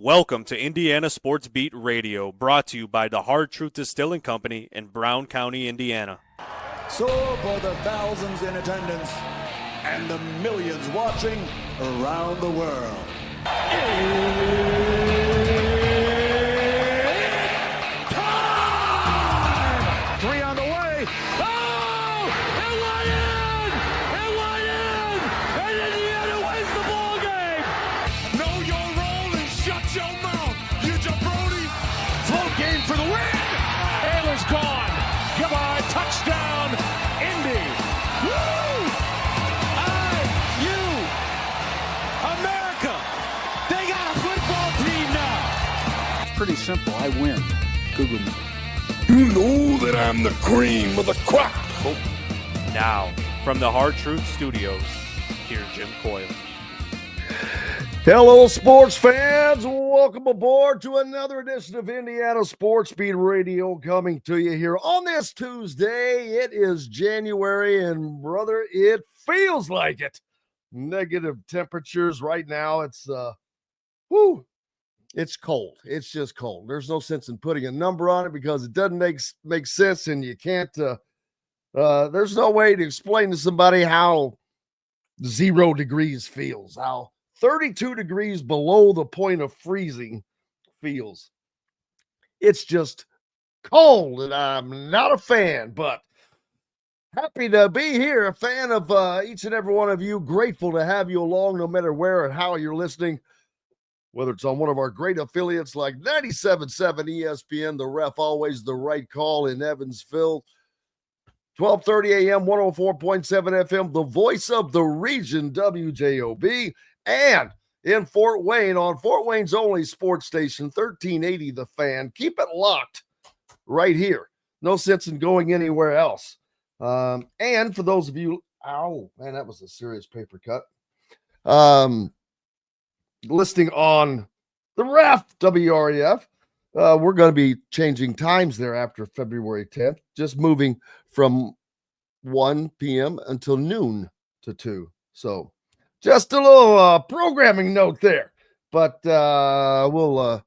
Welcome to Indiana Sports Beat Radio, brought to you by the Hard Truth Distilling Company in Brown County, Indiana. So for the thousands in attendance and the millions watching around the world. Time! Three on the way. Oh! It went in! It went in! And Indiana wins the ball game! Know your role and shut your mouth, you jabroni! Float game for the win! Ayler's gone. Goodbye. Touchdown, Indy. Woo! IU! America! They got a football team now! It's pretty simple. I win. Google me. You know that I'm the cream of the crop. Now, from the Hard Truth Studios, here's Jim Coyle. Hello, sports fans. Welcome aboard to another edition of Indiana Sports Beat Radio coming to you here on this Tuesday. It is January, and brother, it feels like it. Negative temperatures right now. It's it's cold. It's just cold. There's no sense in putting a number on it because it doesn't make sense, and you can't. There's no way to explain to somebody how 0 degrees feels, how 32 degrees below the point of freezing feels. It's just cold, and I'm not a fan, but happy to be here, a fan of each and every one of you. Grateful to have you along no matter where and how you're listening, whether it's on one of our great affiliates like 97.7 ESPN, the ref, always the right call in Evansville, 12:30 a.m., 104.7 FM, the voice of the region, WJOB, and in Fort Wayne on Fort Wayne's only sports station, 1380 The Fan. Keep it locked right here. No sense in going anywhere else. And for those of you, ow, man, that was a serious paper cut. Listing on the ref, WREF. We're going to be changing times there after February 10th, just moving from 1 p.m. until noon to 2. So just a little programming note there, but we'll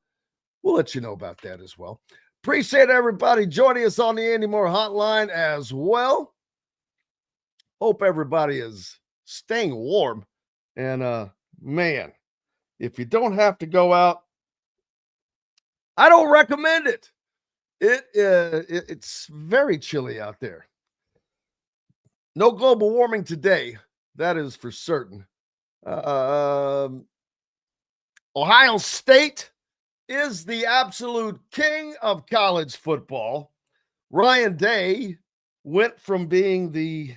let you know about that as well. Appreciate everybody joining us on the Andy Moore Hotline as well. Hope everybody is staying warm, and man, if you don't have to go out, I don't recommend it. It's very chilly out there. No global warming today, that is for certain. Ohio State is the absolute king of college football. Ryan Day went from being the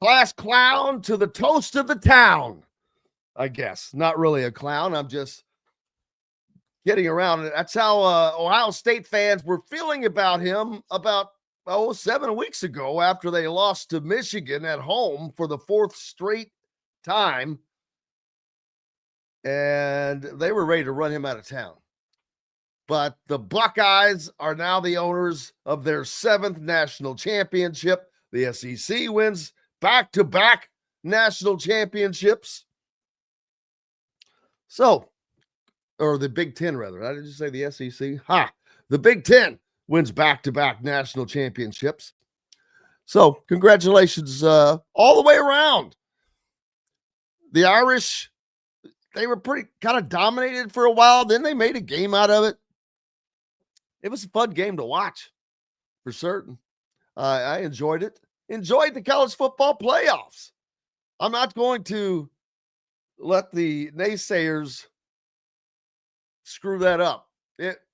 class clown to the toast of the town, I guess. Not really a clown. I'm just getting around it. That's how Ohio State fans were feeling about him about 7 weeks ago after they lost to Michigan at home for the 4th straight time. And they were ready to run him out of town. But the Buckeyes are now the owners of their 7th national championship. The SEC wins back-to-back national championships. So, or the Big Ten, rather. I didn't just say the SEC. The Big Ten wins back-to-back national championships. So, congratulations all the way around. The Irish, they were pretty kind of dominated for a while. Then they made a game out of it. It was a fun game to watch, for certain. I enjoyed it. Enjoyed the college football playoffs. I'm not going to let the naysayers screw that up.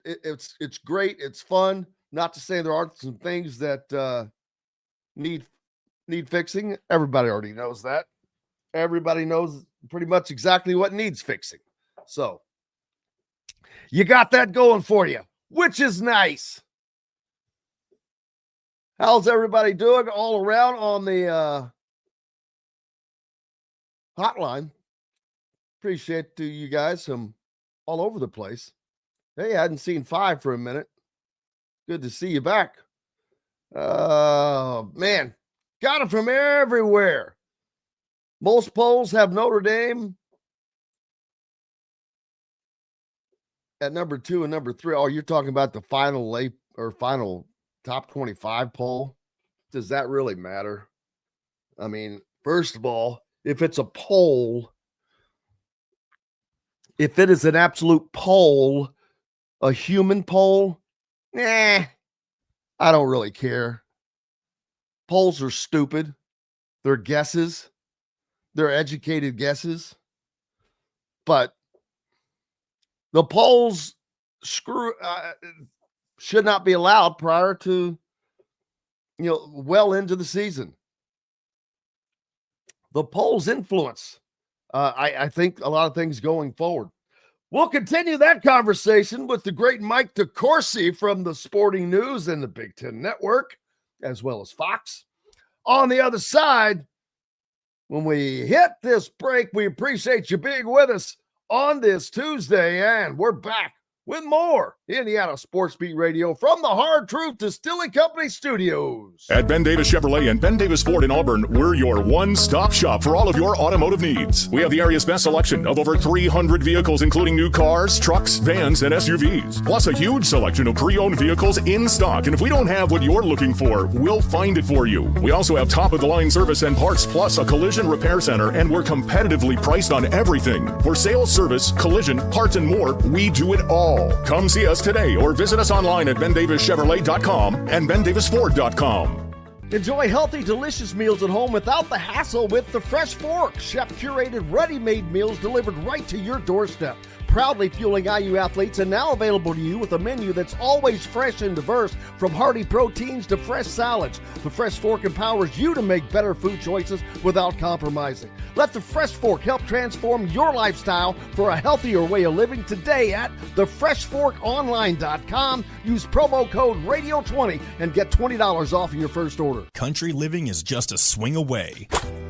It's great. It's fun. Not to say there aren't some things that need fixing. Everybody already knows that. Everybody knows pretty much exactly what needs fixing. So you got that going for you, which is nice. How's everybody doing all around on the hotline? Appreciate you guys from all over the place. Hey, I hadn't seen Five for a minute. Good to see you back. Man, got it from everywhere. Most polls have Notre Dame at number 2 and number 3. Oh, you're talking about the final top 25 poll. Does that really matter? I mean, first of all, if it's a poll, if it is an absolute poll, a human poll, I don't really care. Polls are stupid. They're guesses. They're educated guesses. But the polls should not be allowed prior to, well into the season. The polls influence, I think, a lot of things going forward. We'll continue that conversation with the great Mike DeCourcy from the Sporting News and the Big Ten Network, as well as Fox. On the other side, when we hit this break, we appreciate you being with us on this Tuesday, and we're back with more Indiana Sports Beat Radio from the Hard Truth Distilling Company studios. At Ben Davis Chevrolet and Ben Davis Ford in Auburn, we're your one-stop shop for all of your automotive needs. We have the area's best selection of over 300 vehicles, including new cars, trucks, vans, and SUVs. Plus a huge selection of pre-owned vehicles in stock. And if we don't have what you're looking for, we'll find it for you. We also have top-of-the-line service and parts, plus a collision repair center, and we're competitively priced on everything. For sales, service, collision, parts, and more, we do it all. Come see us today or visit us online at bendavischevrolet.com and bendavisford.com. Enjoy healthy, delicious meals at home without the hassle with the Fresh Fork. Chef-curated, ready-made meals delivered right to your doorstep. Proudly fueling IU athletes and now available to you with a menu that's always fresh and diverse, from hearty proteins to fresh salads. The Fresh Fork empowers you to make better food choices without compromising. Let the Fresh Fork help transform your lifestyle for a healthier way of living today at thefreshforkonline.com. Use promo code RADIO20 and get $20 off your first order. Country living is just a swing away.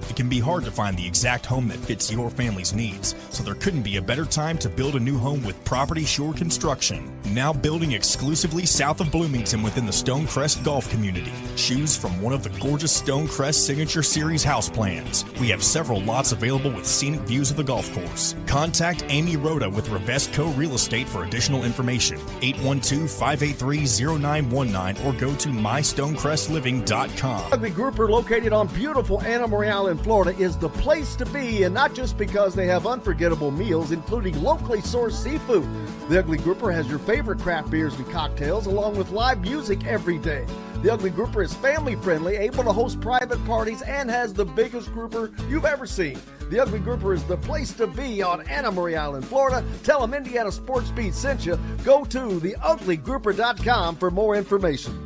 It can be hard to find the exact home that fits your family's needs, so there couldn't be a better time to build a new home with Property Shore Construction. Now building exclusively south of Bloomington within the Stonecrest Golf community. Choose from one of the gorgeous Stonecrest Signature Series house plans. We have several lots available with scenic views of the golf course. Contact Amy Rhoda with Revesco Real Estate for additional information. 812-583-0919 or go to mystonecrestliving.com. Ugly Grouper, located on beautiful Anna Marie Island, Florida, is the place to be, and not just because they have unforgettable meals, including locally sourced seafood. The Ugly Grouper has your favorite craft beers and cocktails, along with live music every day. The Ugly Grouper is family-friendly, able to host private parties, and has the biggest grouper you've ever seen. The Ugly Grouper is the place to be on Anna Marie Island, Florida. Tell them Indiana Sports Beat sent you. Go to theuglygrouper.com for more information.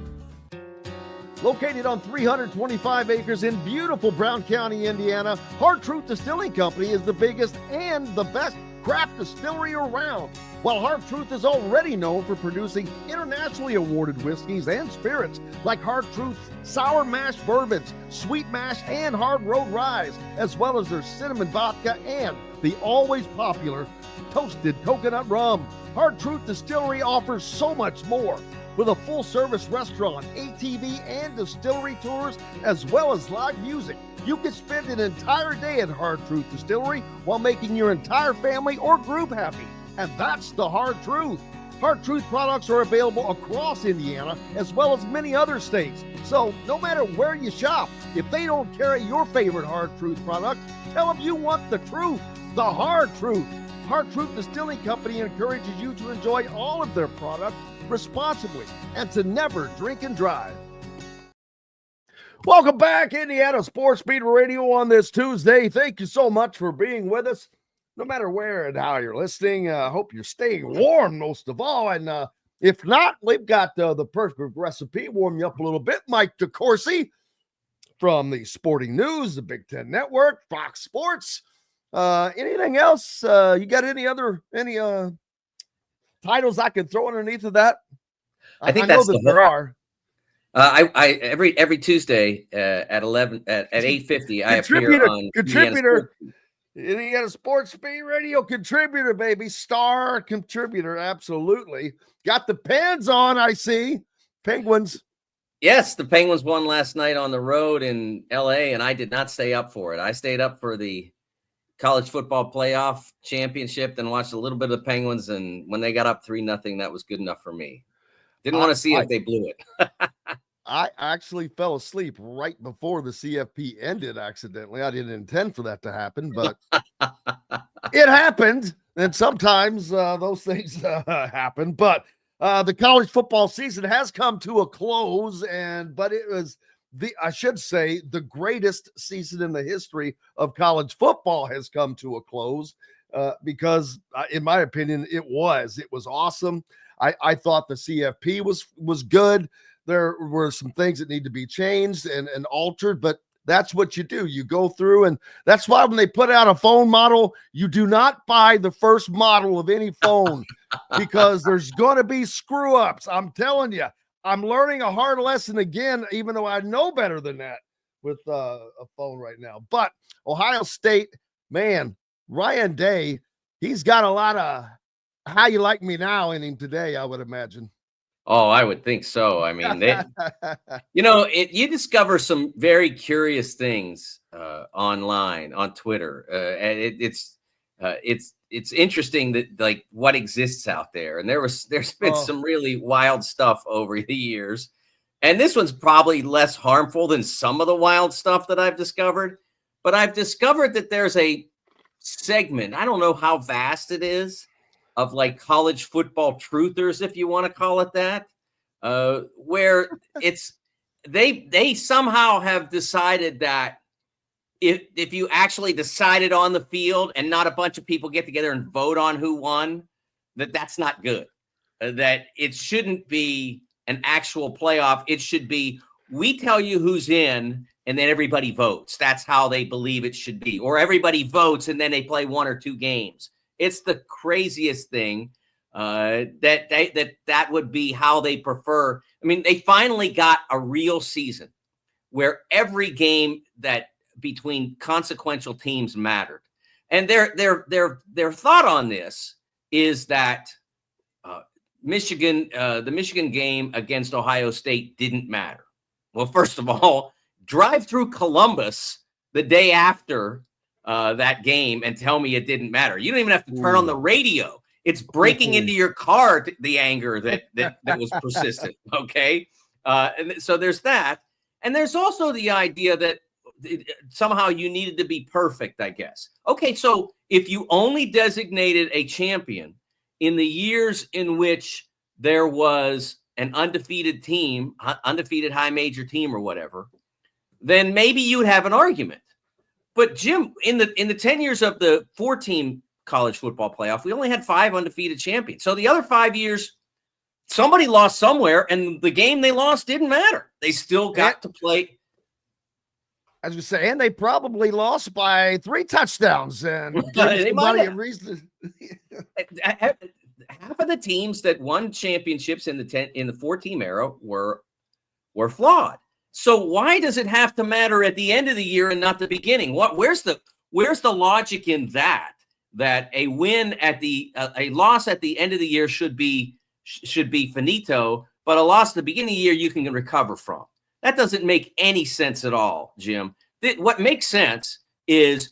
Located on 325 acres in beautiful Brown County, Indiana, Hard Truth Distilling Company is the biggest and the best craft distillery around. While Hard Truth is already known for producing internationally awarded whiskeys and spirits like Hard Truth's sour mash bourbons, sweet mash, and hard road ryes, as well as their cinnamon vodka and the always popular toasted coconut rum. Hard Truth Distillery offers so much more. With a full-service restaurant, ATV, and distillery tours, as well as live music, you can spend an entire day at Hard Truth Distillery while making your entire family or group happy. And that's the Hard Truth. Hard Truth products are available across Indiana, as well as many other states. So no matter where you shop, if they don't carry your favorite Hard Truth product, tell them you want the truth, the Hard Truth. Hard Truth Distilling Company encourages you to enjoy all of their products responsibly and to never drink and drive. Welcome back, Indiana Sports Beat Radio on this Tuesday. Thank you so much for being with us, no matter where and how you're listening. I hope you're staying warm most of all. And if not, we've got the perfect recipe. Warm you up a little bit. Mike DeCourcy from the Sporting News, the Big Ten Network, Fox Sports. Anything else? You got any titles I can throw underneath of that? I think I know that there are. I every Tuesday at 8:50 I appear on contributor. Indiana Sports Beat Radio contributor, baby, star contributor, absolutely. Got the Pens on, I see. Penguins. Yes, the Penguins won last night on the road in LA, and I did not stay up for it. I stayed up for the college football playoff championship, then watched a little bit of the Penguins. And when they got up 3-0, that was good enough for me. Didn't want to see if they blew it. I actually fell asleep right before the CFP ended accidentally. I didn't intend for that to happen, but it happened. And sometimes those things happen. But the college football season has come to a close, but it was I should say the greatest season in the history of college football has come to a close because in my opinion, it was awesome. I thought the CFP was good. There were some things that need to be changed and altered, but that's what you do. You go through, and that's why when they put out a phone model, you do not buy the first model of any phone because there's going to be screw ups. I'm telling you, I'm learning a hard lesson again, even though I know better than that with a phone right now. But Ohio State, man, Ryan Day, he's got a lot of how you like me now in him today, I would imagine. Oh, I would think so. I mean, you discover some very curious things online on Twitter. And it's interesting that like what exists out there. And there's been some really wild stuff over the years. And this one's probably less harmful than some of the wild stuff that I've discovered. But I've discovered that there's a segment, I don't know how vast it is, of like college football truthers, if you want to call it that, where it's they somehow have decided that if you actually decided on the field and not a bunch of people get together and vote on who won, that's not good. That it shouldn't be an actual playoff. It should be we tell you who's in and then everybody votes. That's how they believe it should be. Or everybody votes and then they play one or two games. It's the craziest thing that would be how they prefer. I mean, they finally got a real season where every game that between consequential teams mattered. And their thought on this is that the Michigan game against Ohio State didn't matter. Well, first of all, drive through Columbus the day after that game and tell me it didn't matter. You don't even have to turn on the radio. It's breaking into your car, the anger that was persistent. Okay. And so there's that. And there's also the idea that somehow you needed to be perfect, I guess. Okay. So if you only designated a champion in the years in which there was an undefeated team, undefeated high major team or whatever, then maybe you would have an argument. But Jim, in the 10 years of the 4-team college football playoff, we only had 5 undefeated champions. So the other 5 years, somebody lost somewhere, and the game they lost didn't matter. They still got to play. As we say, and they probably lost by 3 touchdowns. And they might have. Half of the teams that won championships in the 4-team era were flawed. So why does it have to matter at the end of the year and not the beginning? Where's the logic in that a win at a loss at the end of the year should be finito, but a loss at the beginning of the year you can recover from? That doesn't make any sense at all, Jim. What makes sense is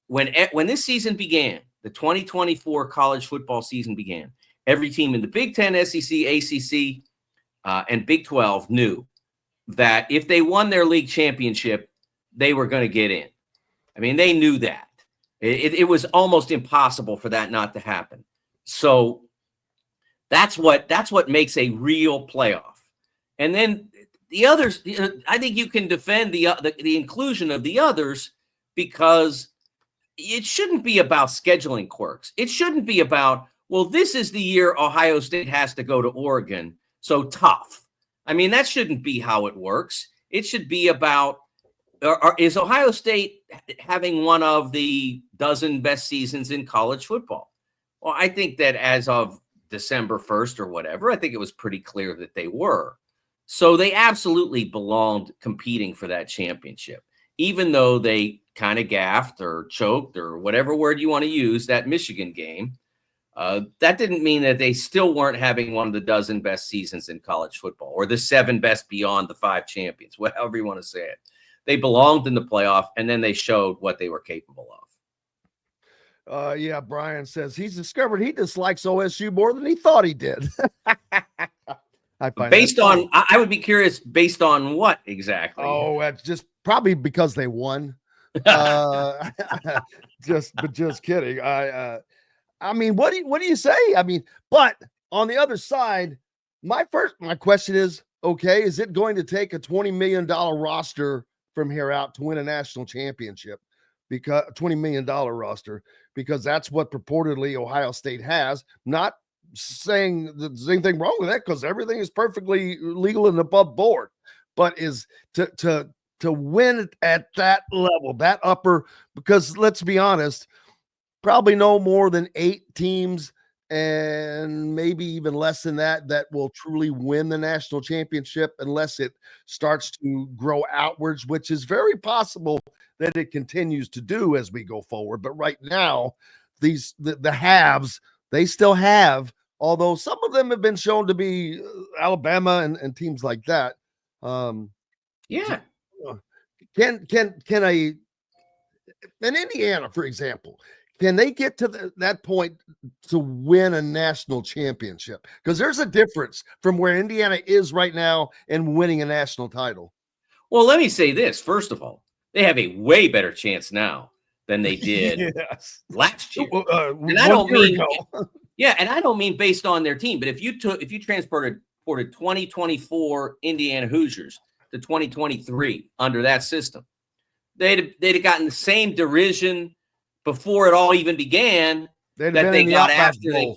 when this season began, the 2024 college football season began, every team in the Big Ten, SEC, ACC, and Big 12 knew that if they won their league championship, they were going to get in. I mean, they knew that. It was almost impossible for that not to happen. So that's what makes a real playoff. And then the others, I think you can defend the inclusion of the others because it shouldn't be about scheduling quirks. It shouldn't be about, well, this is the year Ohio State has to go to Oregon, so tough. I mean, that shouldn't be how it works. It should be about, is Ohio State having one of the dozen best seasons in college football? Well, I think that as of December 1st or whatever, I think it was pretty clear that they were. So they absolutely belonged competing for that championship, even though they kind of gaffed or choked or whatever word you want to use that Michigan game. That didn't mean that they still weren't having one of the dozen best seasons in college football or the 7 best beyond the 5 champions, whatever you want to say it. They belonged in the playoff, and then they showed what they were capable of. Yeah, Brian says he's discovered he dislikes OSU more than he thought he did. I find Based on, I would be curious, based on what exactly? Oh, that's just probably because they won. Just kidding. I mean, what do you say? I mean, but on the other side, my question is, okay, is it going to take a $20 million roster from here out to win a national championship? Because $20 million roster, because that's what purportedly Ohio State has. Not saying that there's anything wrong with that, because everything is perfectly legal and above board, but is to win at that level, that upper, because let's be honest, probably no more than 8 teams and maybe even less than that will truly win the national championship unless it starts to grow outwards, which is very possible that it continues to do as we go forward. But right now, the haves, they still have, although some of them have been shown to be Alabama and teams like that. Yeah. Can in Indiana, for example, can they get to that point to win a national championship? Because there's a difference from where Indiana is right now and winning a national title. Well, let me say this. First of all, they have a way better chance now than they did last year. And I don't mean, and I don't mean based on their team, but if you transported 2024 Indiana Hoosiers to 2023 under that system, they'd have gotten the same derision before it all even began that they got after they.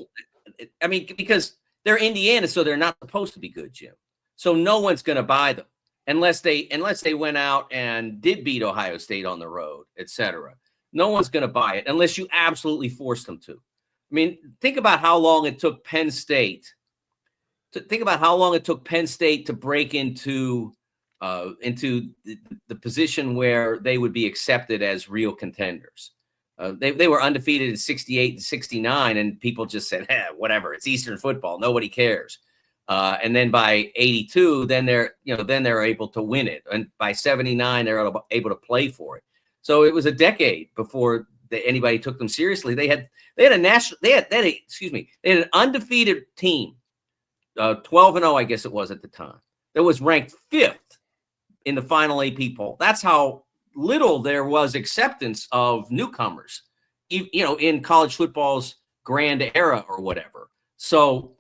I mean, because they're Indiana, so they're not supposed to be good, Jim. So no one's going to buy them unless they went out and did beat Ohio State on the road, etc. No one's going to buy it unless you absolutely force them to. I mean, think about how long it took Penn State. Think about how long it took Penn State to break into the position where they would be accepted as real contenders. They were undefeated in 68 and 69, and people just said, whatever, it's Eastern football, nobody cares. And then by 82, then they're able to win it, and by 79, they're able to play for it. So it was a decade before anybody took them seriously. They had an undefeated team, 12-0, I guess it was at the time, that was ranked 5th in the final AP poll. That's how little there was acceptance of newcomers, in college football's grand era or whatever. So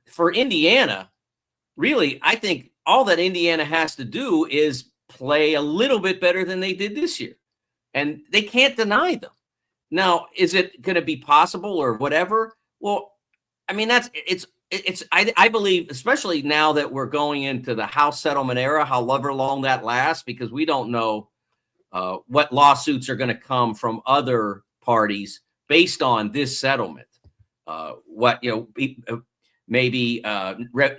for Indiana, really, I think all that Indiana has to do is play a little bit better than they did this year. And they can't deny them. Now, is it going to be possible or whatever? Well, I mean, I believe, especially now that we're going into the House settlement era, however long that lasts, because we don't know what lawsuits are going to come from other parties based on this settlement. Maybe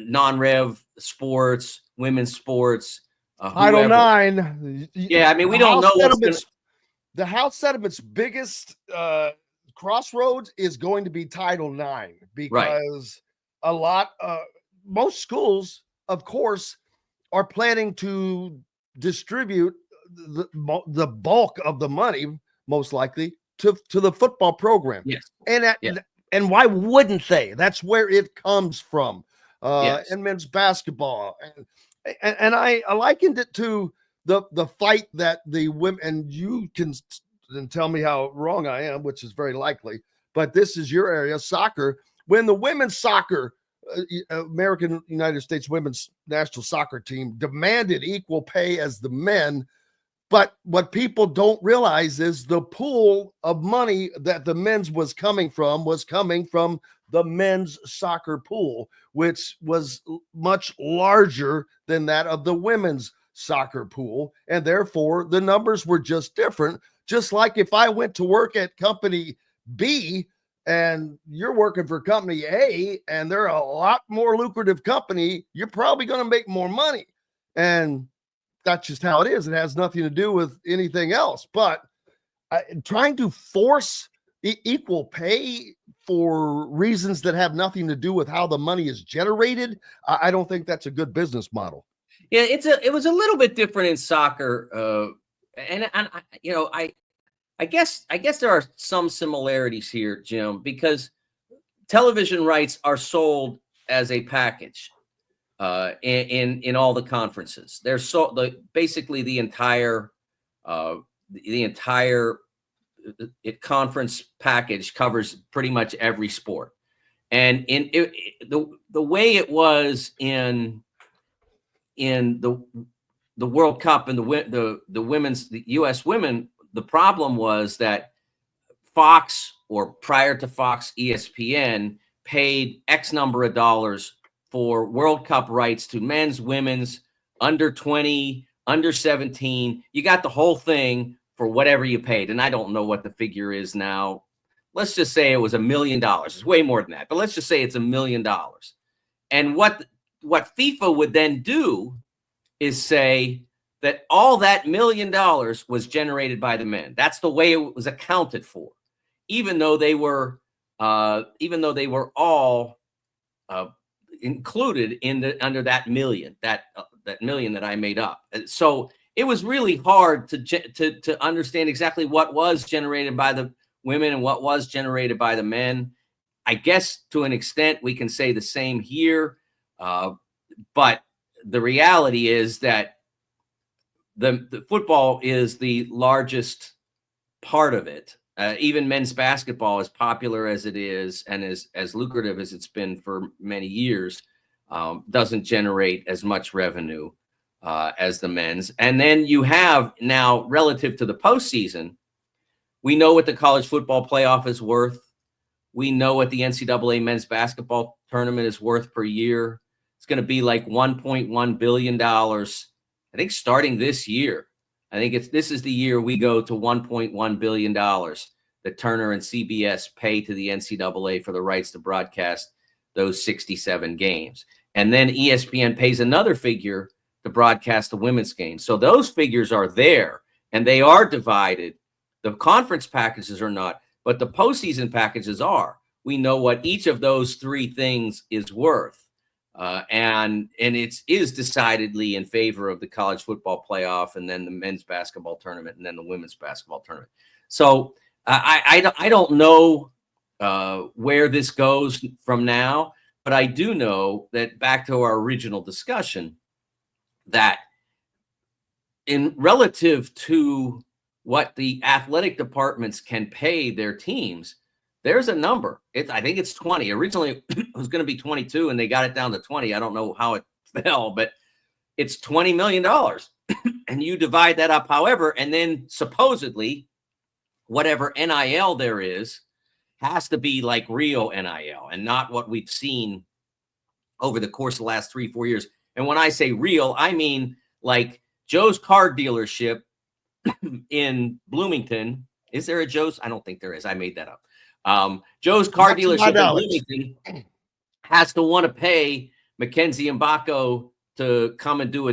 non-rev sports, women's sports. Title IX. Yeah, I mean, we don't know the House settlement's biggest crossroads is going to be Title IX, because most schools, of course, are planning to distribute the bulk of the money, most likely, to the football program. Yes. And why wouldn't they? That's where it comes from. And men's basketball. And I likened it to the fight that the women, and you can tell me how wrong I am, which is very likely, but this is your area, soccer. When the women's soccer, American United States women's national soccer team demanded equal pay as the men, but what people don't realize is the pool of money that the men's was coming from the men's soccer pool, which was much larger than that of the women's soccer pool. And therefore, the numbers were just different. Just like if I went to work at company B and you're working for company A and they're a lot more lucrative company, you're probably going to make more money. And that's just how it is. It has nothing to do with anything else. But trying to force equal pay for reasons that have nothing to do with how the money is generated, I don't think that's a good business model. Yeah, it was a little bit different in soccer, and I guess there are some similarities here, Jim, because television rights are sold as a package in all the conferences. They're basically the entire conference package covers pretty much every sport. And the way it was in the World Cup and the U.S. women, the problem was that Fox, or prior to Fox, ESPN paid X number of dollars for World Cup rights to men's, women's, under 20, under 17. You got the whole thing for whatever you paid. And I don't know what the figure is now. Let's just say it was $1 million. It's way more than that, but let's just say it's $1 million. And what FIFA would then do is say that all that $1 million was generated by the men. That's the way it was accounted for, even though they were all included under that million, that million that I made up. So it was really hard to understand exactly what was generated by the women and what was generated by the men. I guess to an extent we can say the same here, but the reality is that the football is the largest part of it. Even men's basketball, as popular as it is and as lucrative as it's been for many years, doesn't generate as much revenue as the men's. And then you have now, relative to the postseason, we know what the college football playoff is worth. We know what the NCAA men's basketball tournament is worth per year. It's going to be like $1.1 billion, I think, starting this year. I think this is the year we go to $1.1 billion that Turner and CBS pay to the NCAA for the rights to broadcast those 67 games. And then ESPN pays another figure to broadcast the women's games. So those figures are there, and they are divided. The conference packages are not, but the postseason packages are. We know what each of those three things is worth. And it is decidedly in favor of the college football playoff, and then the men's basketball tournament, and then the women's basketball tournament. So I don't know where this goes from now, but I do know that, back to our original discussion, that in relative to what the athletic departments can pay their teams, there's a number. I think it's 20. Originally, it was going to be 22, and they got it down to 20. I don't know how it fell, but it's $20 million. And you divide that up, however, and then supposedly whatever NIL there is has to be like real NIL and not what we've seen over the course of the last 3-4 years. And when I say real, I mean like Joe's car dealership in Bloomington. Is there a Joe's? I don't think there is. I made that up. Joe's car dealership in Bloomington has to want to pay Mackenzie Mbako to come and do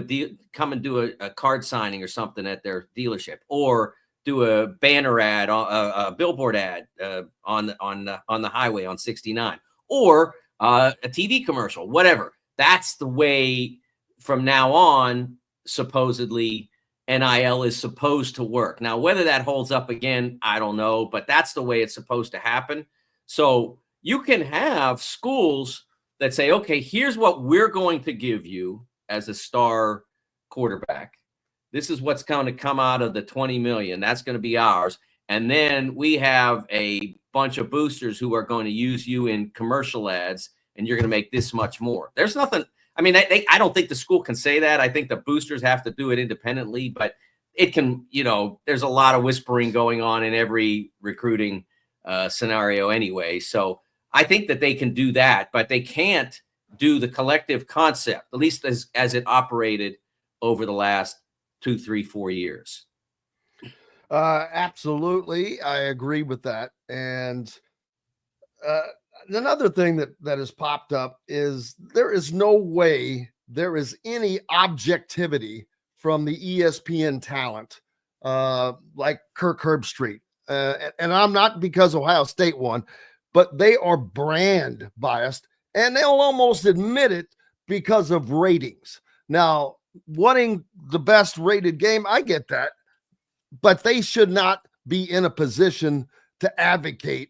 a card signing or something at their dealership, or do a banner ad, a billboard ad on the highway on 69, or a TV commercial, whatever. That's the way from now on, supposedly, NIL is supposed to work. Now, whether that holds up again, I don't know, but that's the way it's supposed to happen. So you can have schools that say, okay, here's what we're going to give you as a star quarterback. This is what's going to come out of the 20 million. That's going to be ours. And then we have a bunch of boosters who are going to use you in commercial ads, and you're going to make this much more. There's nothing. I mean, I don't think the school can say that. I think the boosters have to do it independently, but it can, there's a lot of whispering going on in every recruiting scenario anyway. So I think that they can do that, but they can't do the collective concept, at least as it operated over the last 2, 3, 4 years. Absolutely. I agree with that. And another thing that has popped up is there is no way there is any objectivity from the ESPN talent like Kirk Herbstreit. And I'm not because Ohio State won, but they are brand biased, and they'll almost admit it because of ratings. Now, wanting the best rated game, I get that, but they should not be in a position to advocate.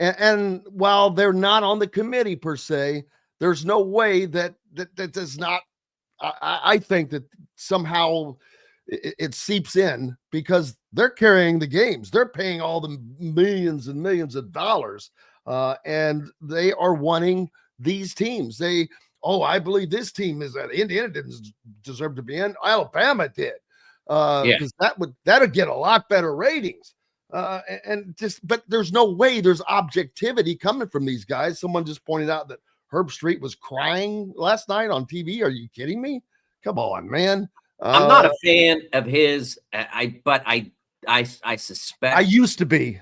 And while they're not on the committee per se, there's no way that does not. I think that somehow it seeps in because they're carrying the games. They're paying all the millions and millions of dollars, and they are wanting these teams. I believe this team is that Indiana didn't deserve to be in. Alabama did, because that would get a lot better ratings. But there's no way there's objectivity coming from these guys. Someone just pointed out that Herbstreit was crying last night on TV. Are you kidding me? Come on, man. I'm not a fan of his. But I suspect. I used to be.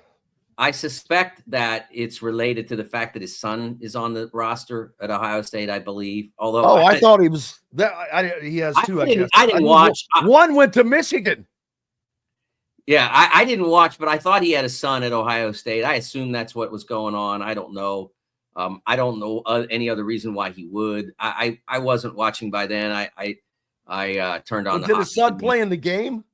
I suspect that it's related to the fact that his son is on the roster at Ohio State, I believe. Although, I thought he was. He has two. I didn't watch. One went to Michigan. Yeah, I didn't watch, but I thought he had a son at Ohio State. I assume that's what was going on. I don't know. I don't know any other reason why he would. I wasn't watching by then. I turned on. Did his son play in the game?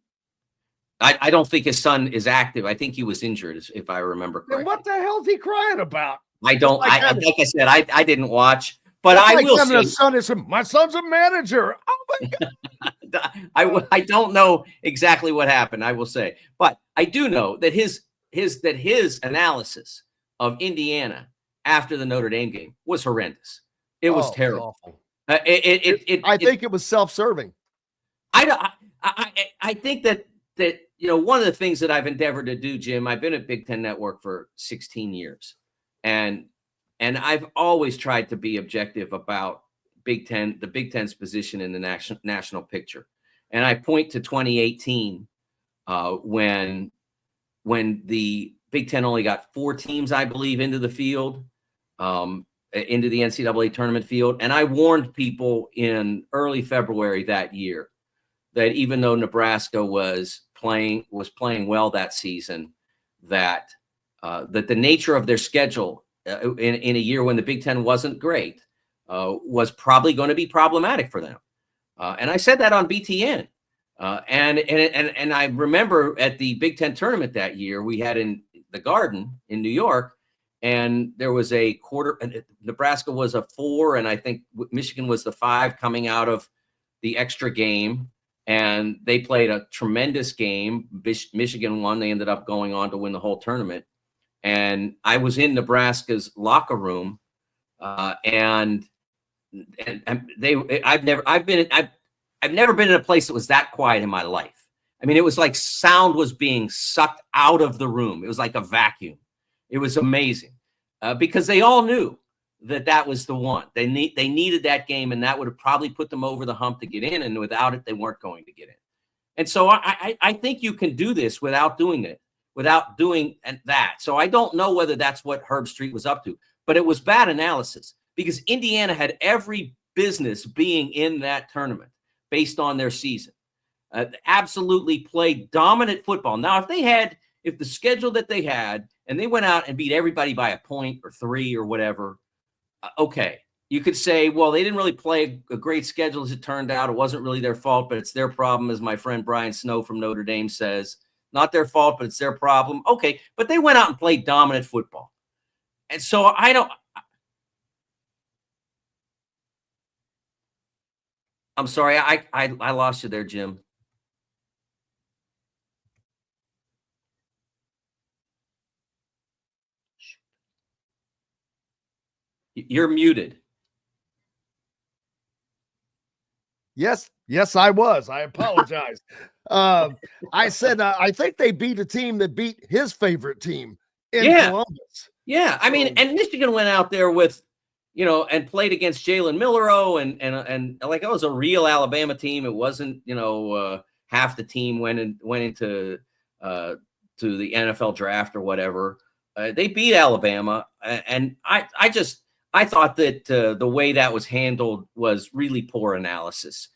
I don't think his son is active. I think he was injured, if I remember correctly. Then what the hell is he crying about? I don't. Like I said, I didn't watch, but I will say my son's a manager. Oh my God. I don't know exactly what happened. I will say, but I do know that his analysis of Indiana after the Notre Dame game was horrendous. It was terrible. I think it was self-serving. I think that one of the things that I've endeavored to do, Jim, I've been at Big Ten Network for 16 years, and I've always tried to be objective about the Big Ten's position in the national picture. And I point to 2018 when the Big Ten only got 4 teams, I believe, into the field, into the NCAA tournament field. And I warned people in early February that year that even though Nebraska was playing well that season, that the nature of their schedule in a year when the Big Ten wasn't great was probably going to be problematic for them. And I said that on BTN. And I remember at the Big Ten tournament that year, we had in the Garden in New York, and there was a quarter. Nebraska was a 4, and I think Michigan was the 5 coming out of the extra game. And they played a tremendous game. Michigan won. They ended up going on to win the whole tournament. And I was in Nebraska's locker room, and I've never been in a place that was that quiet in my life. I mean, it was like sound was being sucked out of the room. It was like a vacuum. It was amazing because they all knew that was the one. They needed that game, and that would have probably put them over the hump to get in. And without it, they weren't going to get in. And so I think you can do this without doing it, without doing that. So I don't know whether that's what Herbstreit was up to, but it was bad analysis because Indiana had every business being in that tournament based on their season. Absolutely played dominant football. Now, if the schedule that they had, and they went out and beat everybody by a point or 3 or whatever, okay, you could say, well, they didn't really play a great schedule as it turned out. It wasn't really their fault, but it's their problem, as my friend Brian Snow from Notre Dame says. Not their fault, but it's their problem. Okay, but they went out and played dominant football. And so I'm sorry, I lost you there, Jim. You're muted. Yes, I was. I apologize. I said I think they beat a team that beat his favorite team in Columbus. Yeah, I mean, and Michigan went out there with, and played against Jalen Milroe and like it was a real Alabama team. It wasn't, half the team went into to the NFL draft or whatever. They beat Alabama, and I thought that the way that was handled was really poor analysis.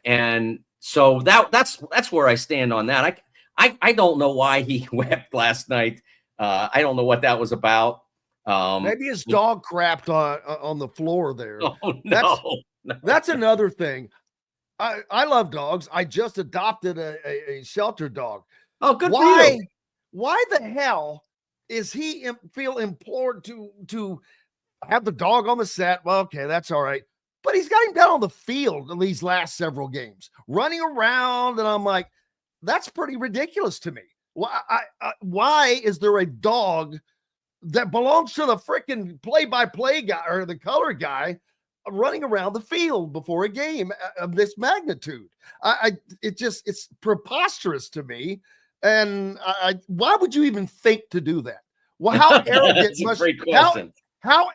And so that's where I stand on that. I don't know why he wept last night. I don't know what that was about. Maybe his dog crapped on the floor there. Oh, no. That's another thing. I love dogs. I just adopted a shelter dog. Oh, good for you. why the hell is he feel implored to have the dog on the set? Well, okay, that's all right. But he's got him down on the field in these last several games, running around, and I'm like, that's pretty ridiculous to me. Why is there a dog that belongs to the freaking play-by-play guy or the color guy running around the field before a game of this magnitude? It's preposterous to me. And why would you even think to do that? Well, how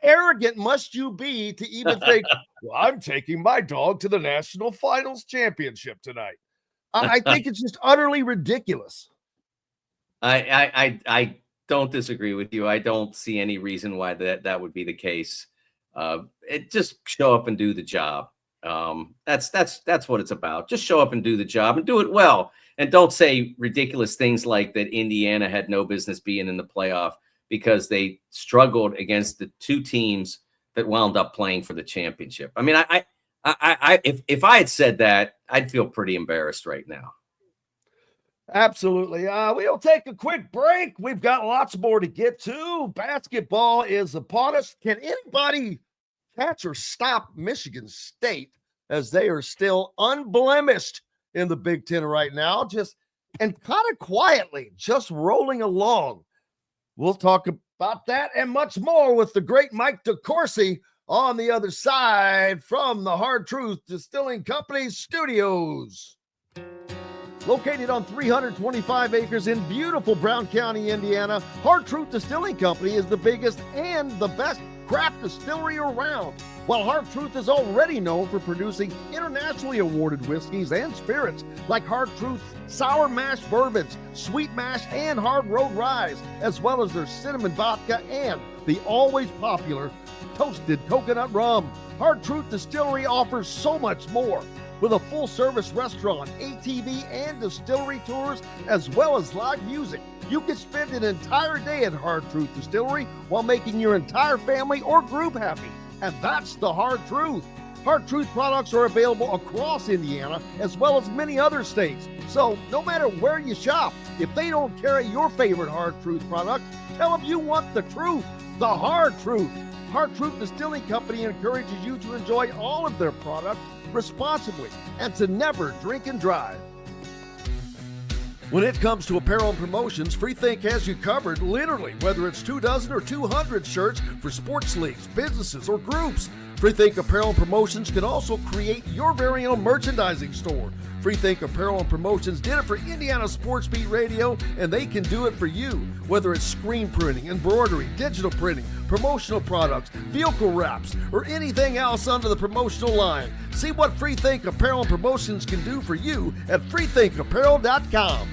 arrogant must you be to even think, well, I'm taking my dog to the national finals championship tonight? I think it's just utterly ridiculous. I don't disagree with you. I don't see any reason why that would be the case. It just show up and do the job. That's what it's about. Just show up and do the job and do it well. And don't say ridiculous things like that Indiana had no business being in the playoff because they struggled against the two teams that wound up playing for the championship. I mean, if I had said that, I'd feel pretty embarrassed right now. Absolutely. We'll take a quick break. We've got lots more to get to. Basketball is upon us. Can anybody catch or stop Michigan State as they are still unblemished in the Big Ten right now? And kind of quietly, just rolling along. We'll talk about that and much more with the great Mike DeCourcy on the other side from the Hard Truth Distilling Company studios. Located on 325 acres in beautiful Brown County, Indiana, Hard Truth Distilling Company is the biggest and the best craft distillery around. While Hard Truth is already known for producing internationally awarded whiskeys and spirits like Hard Truth's sour mash bourbons, sweet mash, and hard road rye, as well as their cinnamon vodka and the always popular toasted coconut rum. Hard Truth Distillery offers so much more. With a full-service restaurant, ATV, and distillery tours, as well as live music, you can spend an entire day at Hard Truth Distillery while making your entire family or group happy. And that's the Hard Truth. Hard Truth products are available across Indiana, as well as many other states. So no matter where you shop, if they don't carry your favorite Hard Truth product, tell them you want the truth, the Hard Truth. Hard Truth Distilling Company encourages you to enjoy all of their products responsibly and to never drink and drive. When it comes to apparel and promotions, Freethink has you covered, literally, whether it's 24 or 200 shirts for sports leagues, businesses, or groups. Freethink Apparel and Promotions can also create your very own merchandising store. Freethink Apparel and Promotions did it for Indiana Sports Beat Radio, and they can do it for you. Whether it's screen printing, embroidery, digital printing, promotional products, vehicle wraps, or anything else under the promotional line. See what Freethink Apparel and Promotions can do for you at freethinkapparel.com.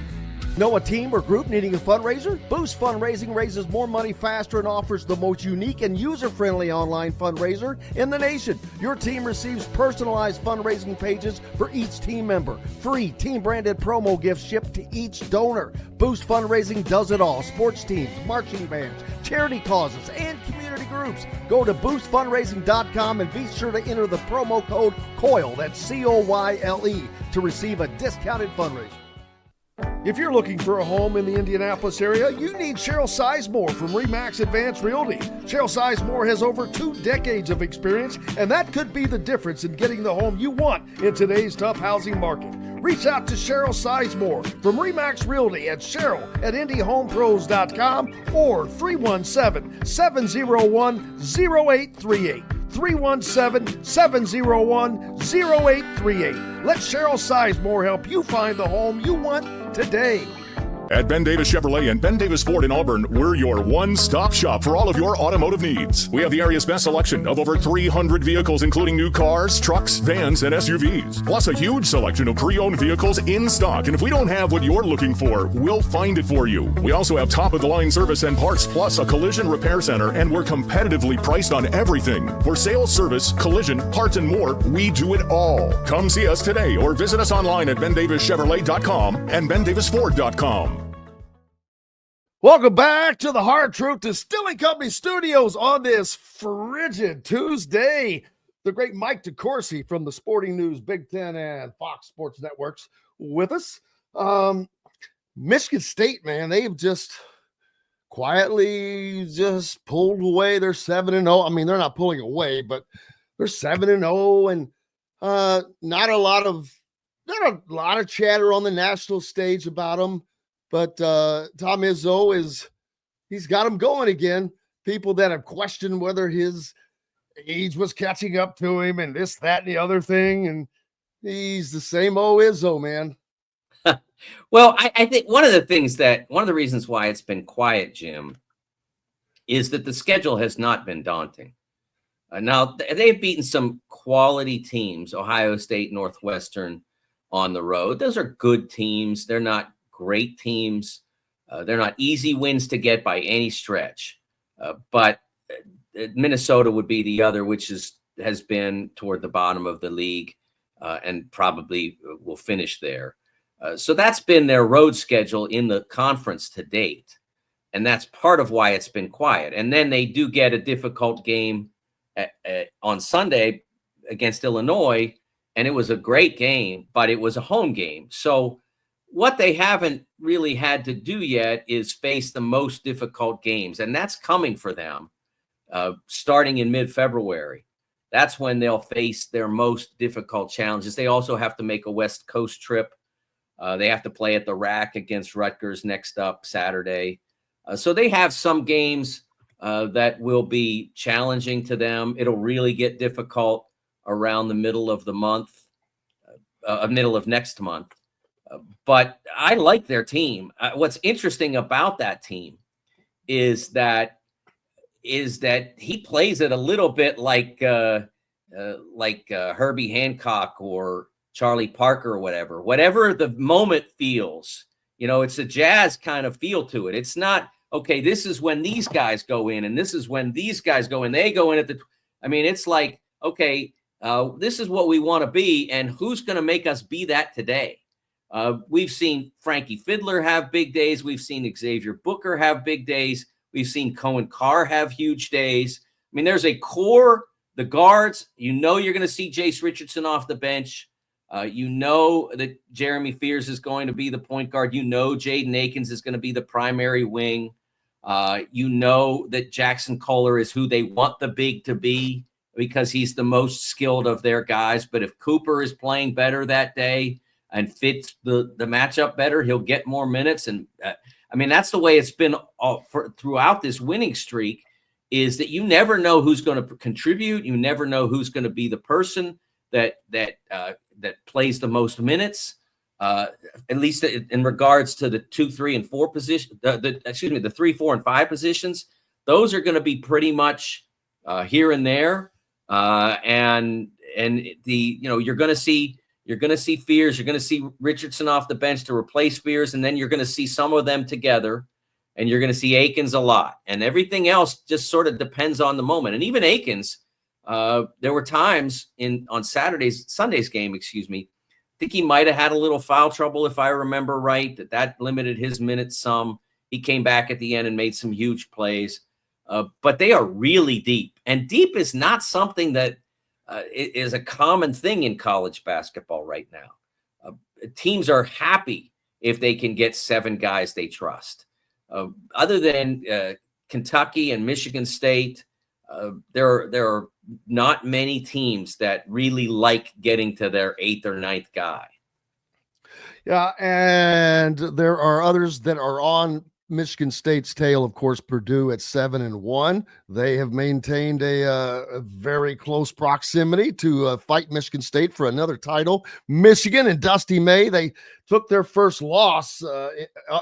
Know a team or group needing a fundraiser? Boost Fundraising raises more money faster and offers the most unique and user-friendly online fundraiser in the nation. Your team receives personalized fundraising pages for each team member. Free team-branded promo gifts shipped to each donor. Boost Fundraising does it all. Sports teams, marching bands, charity causes, and community groups. Go to boostfundraising.com and be sure to enter the promo code COYLE, that's C-O-Y-L-E, to receive a discounted fundraiser. If you're looking for a home in the Indianapolis area, you need Cheryl Sizemore from RE/MAX Advanced Realty. Cheryl Sizemore has over 2 decades of experience, and that could be the difference in getting the home you want in today's tough housing market. Reach out to Cheryl Sizemore from RE/MAX Realty at cheryl@indyhomepros.com or 317-701-0838. 317-701-0838. Let Cheryl Sizemore help you find the home you want today. At Ben Davis Chevrolet and Ben Davis Ford in Auburn, we're your one-stop shop for all of your automotive needs. We have the area's best selection of over 300 vehicles, including new cars, trucks, vans, and SUVs. Plus a huge selection of pre-owned vehicles in stock. And if we don't have what you're looking for, we'll find it for you. We also have top-of-the-line service and parts, plus a collision repair center, and we're competitively priced on everything. For sales, service, collision, parts, and more, we do it all. Come see us today or visit us online at bendavischevrolet.com and bendavisford.com. Welcome back to the Hard Truth Distilling Company studios on this frigid Tuesday. The great Mike DeCourcy from the Sporting News, Big Ten, and Fox Sports Networks with us. Michigan State, man, they've just quietly just pulled away. They're 7-0. I mean, they're not pulling away, but they're 7-0, and not a lot of chatter on the national stage about them. But Tom Izzo he's got them going again. People that have questioned whether his age was catching up to him and this, that, and the other thing, and he's the same old Izzo, man. Well, I think one of the reasons why it's been quiet, Jim, is that the schedule has not been daunting. Now, they've beaten some quality teams, Ohio State, Northwestern, on the road. Those are good teams. They're not great teams. They're not easy wins to get by any stretch. But Minnesota would be the other, which has been toward the bottom of the league and probably will finish there. So that's been their road schedule in the conference to date. And that's part of why it's been quiet. And then they do get a difficult game on Sunday against Illinois, and it was a great game, but it was a home game. So what they haven't really had to do yet is face the most difficult games, and that's coming for them starting in mid-February. That's when they'll face their most difficult challenges. They also have to make a West Coast trip. They have to play at the Rack against Rutgers next up Saturday. So they have some games that will be challenging to them. It'll really get difficult around the middle of the month, middle of next month. But I like their team. What's interesting about that team is that he plays it a little bit like Herbie Hancock or Charlie Parker or whatever the moment feels. It's a jazz kind of feel to it. It's not, okay, this is when these guys go in, and this is when these guys go in. They go in it's like, okay, this is what we want to be, and who's going to make us be that today? We've seen Frankie Fiddler have big days. We've seen Xavier Booker have big days. We've seen Cohen Carr have huge days. I mean, there's a core, the guards, you're going to see Jace Richardson off the bench. That Jeremy Fears is going to be the point guard. Jaden Akins is going to be the primary wing. That Jackson Kohler is who they want the big to be because he's the most skilled of their guys. But if Cooper is playing better that day and fits the matchup better, he'll get more minutes. And that's the way it's been throughout this winning streak, is that you never know who's going to contribute. You never know who's going to be the person that plays the most minutes, at least in regards to the 2, 3, and 4 position. The 3, 4, and 5 positions. Those are going to be pretty much here and there, and you're going to see Fears, you're going to see Richardson off the bench to replace Fears, and then you're going to see some of them together, and you're going to see Akins a lot, and everything else just sort of depends on the moment. And even Akins. There were times on Sunday's game, I think he might have had a little foul trouble, if I remember right, that limited his minutes some. He came back at the end and made some huge plays. But they are really deep. And deep is not something that is a common thing in college basketball right now. Teams are happy if they can get 7 guys they trust. Other than Kentucky and Michigan State, there are not many teams that really like getting to their 8th or 9th guy. Yeah, and there are others that are on Michigan State's tail. Of course, Purdue at 7-1. They have maintained a very close proximity to fight Michigan State for another title. Michigan and Dusty May, they took their first loss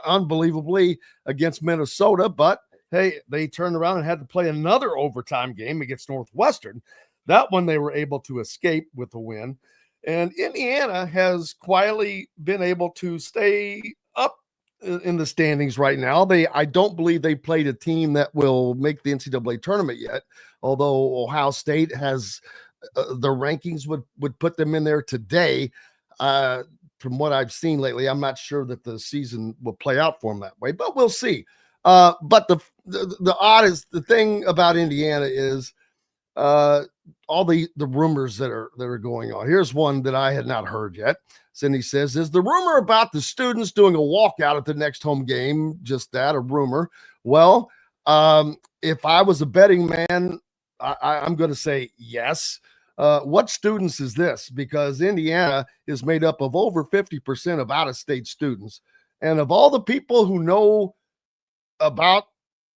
unbelievably against Minnesota, but hey, they turned around and had to play another overtime game against Northwestern. That one they were able to escape with a win. And Indiana has quietly been able to stay up in the standings right now. I don't believe they played a team that will make the NCAA tournament yet, although Ohio State has the rankings would put them in there today. From what I've seen lately, I'm not sure that the season will play out for them that way, but we'll see. But the thing about Indiana is all the rumors that are going on. Here's one that I had not heard yet. Cindy says, is the rumor about the students doing a walkout at the next home game just that, a rumor? Well, if I was a betting man, I'm going to say yes. What students is this? Because Indiana is made up of over 50% of out-of-state students. And of all the people who know about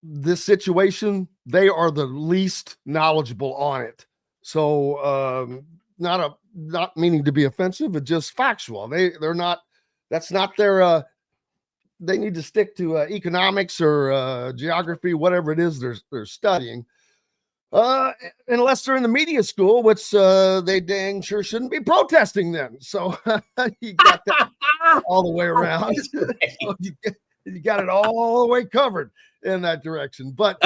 this situation, they are the least knowledgeable on it. So not meaning to be offensive, but just factual. They're not, that's not their they need to stick to economics or geography, whatever it is they're studying. Unless they're in the media school, which they dang sure shouldn't be protesting then. So you got that all the way around. So you got it all the way covered in that direction. But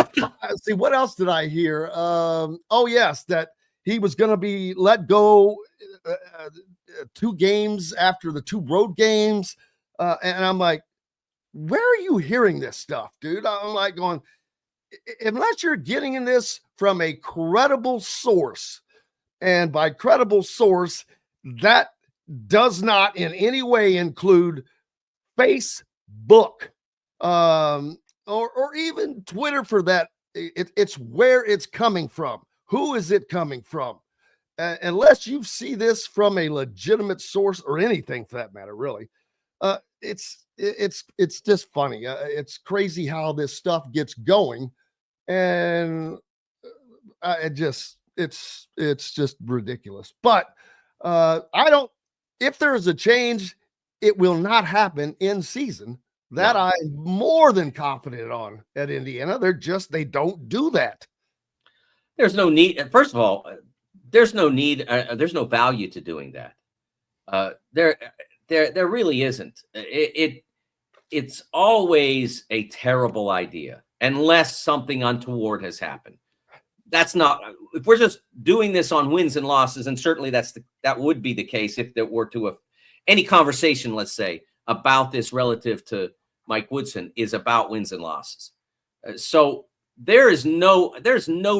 see, what else did I hear? Oh, yes, that he was going to be let go 2 games after the 2 road games. And I'm like, where are you hearing this stuff, dude? I'm like going, unless you're getting in this from a credible source, and by credible source, that does not in any way include Facebook or even Twitter for that. It's where it's coming from. Who is it coming from? Unless you see this from a legitimate source or anything for that matter, really, it's just funny. It's crazy how this stuff gets going, and it's just ridiculous. But if there is a change, it will not happen in season. That I'm more than confident on at Indiana. They don't do that. There's no need. First of all, there's no need. There's no value to doing that. There really isn't. It's always a terrible idea unless something untoward has happened. That's not. If we're just doing this on wins and losses, and certainly that would be the case if there were to any conversation, let's say, about this relative to Mike Woodson is about wins and losses. So there's no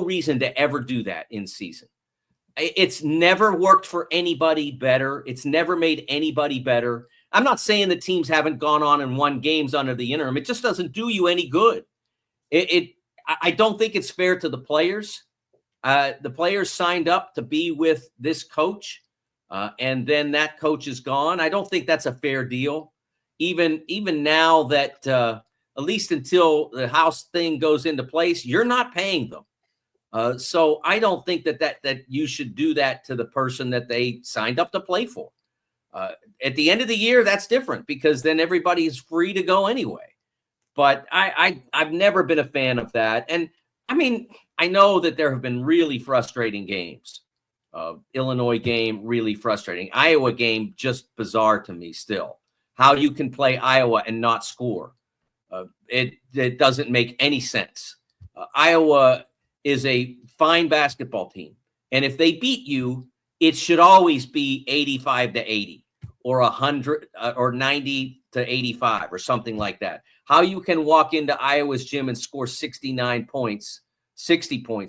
reason to ever do that in season. It's never worked for anybody better. It's never made anybody better. I'm not saying that teams haven't gone on and won games under the interim. It just doesn't do you any good. I don't think it's fair to the players. The players signed up to be with this coach, and then that coach is gone. I don't think that's a fair deal. Even now that at least until the House thing goes into place, you're not paying them. So I don't think that you should do that to the person that they signed up to play for. At the end of the year, that's different because then everybody's free to go anyway. But I've never been a fan of that. And I mean, I know that there have been really frustrating games. Illinois game, really frustrating. Iowa game, just bizarre to me still. How you can play Iowa and not score. It doesn't make any sense. Iowa is a fine basketball team. And if they beat you, it should always be 85-80 or 100 or 90-85 or something like that. How you can walk into Iowa's gym and score 60 points,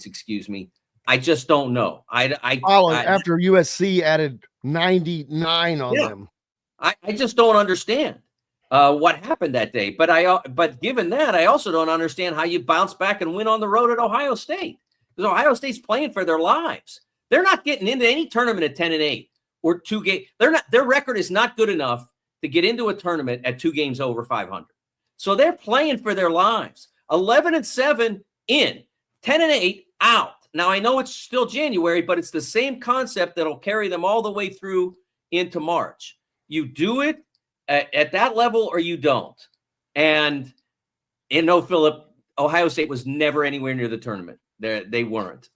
excuse me. I just don't know. After USC added 99 on them. I just don't understand what happened that day. But given that, I also don't understand how you bounce back and win on the road at Ohio State. Because Ohio State's playing for their lives. They're not getting into any tournament at 10-8 or 2 games. Their record is not good enough to get into a tournament at 2 games over 500. So they're playing for their lives. 11-7 in, 10-8 out. Now I know it's still January, but it's the same concept that'll carry them all the way through into March. You do it at that level or you don't. And Philip, Ohio State was never anywhere near the tournament. They weren't.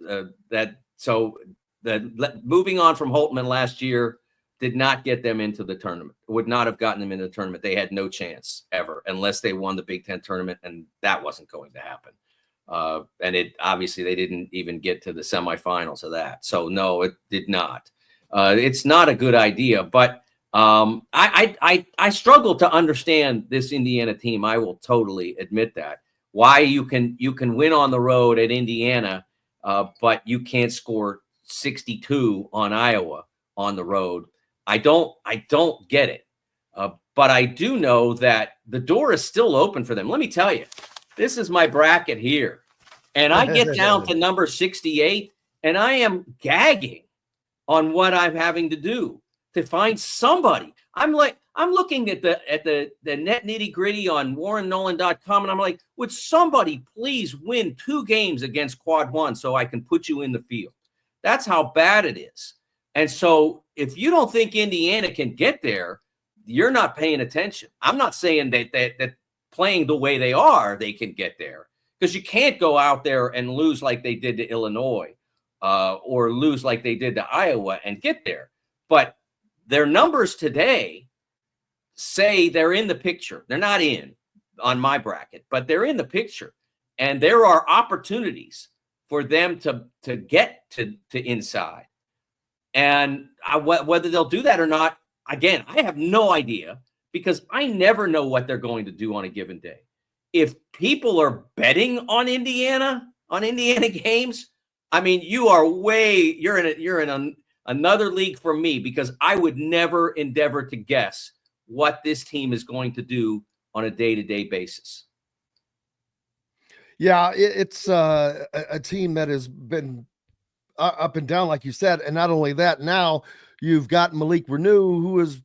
Moving on from Holtman last year did not get them into the tournament. Would not have gotten them into the tournament. They had no chance ever unless they won the Big Ten tournament, and that wasn't going to happen. And obviously they didn't even get to the semifinals of that. So no, it did not. It's not a good idea, but I struggle to understand this Indiana team. I will totally admit that. Why you can win on the road at Indiana but you can't score 62 on Iowa on the road. I don't get it. But I do know that the door is still open for them. Let me tell you, this is my bracket here. And I get down to number 68, and I am gagging on what I'm having to do to find somebody. I'm looking at the net nitty-gritty on warrennolan.com, and I'm like, would somebody please win 2 games against quad 1 so I can put you in the field? That's how bad it is. And so if you don't think Indiana can get there, you're not paying attention. I'm not saying that playing the way they are, they can get there, because you can't go out there and lose like they did to Illinois or lose like they did to Iowa and get there. But their numbers today say they're in the picture. They're not in on my bracket, but they're in the picture. And there are opportunities for them to get to inside. And whether they'll do that or not, again, I have no idea, because I never know what they're going to do on a given day. If people are betting on Indiana games, I mean, you're in another league from me, because I would never endeavor to guess what this team is going to do on a day-to-day basis. Yeah, it's a team that has been up and down, like you said. And not only that, now you've got Malik Renew, who is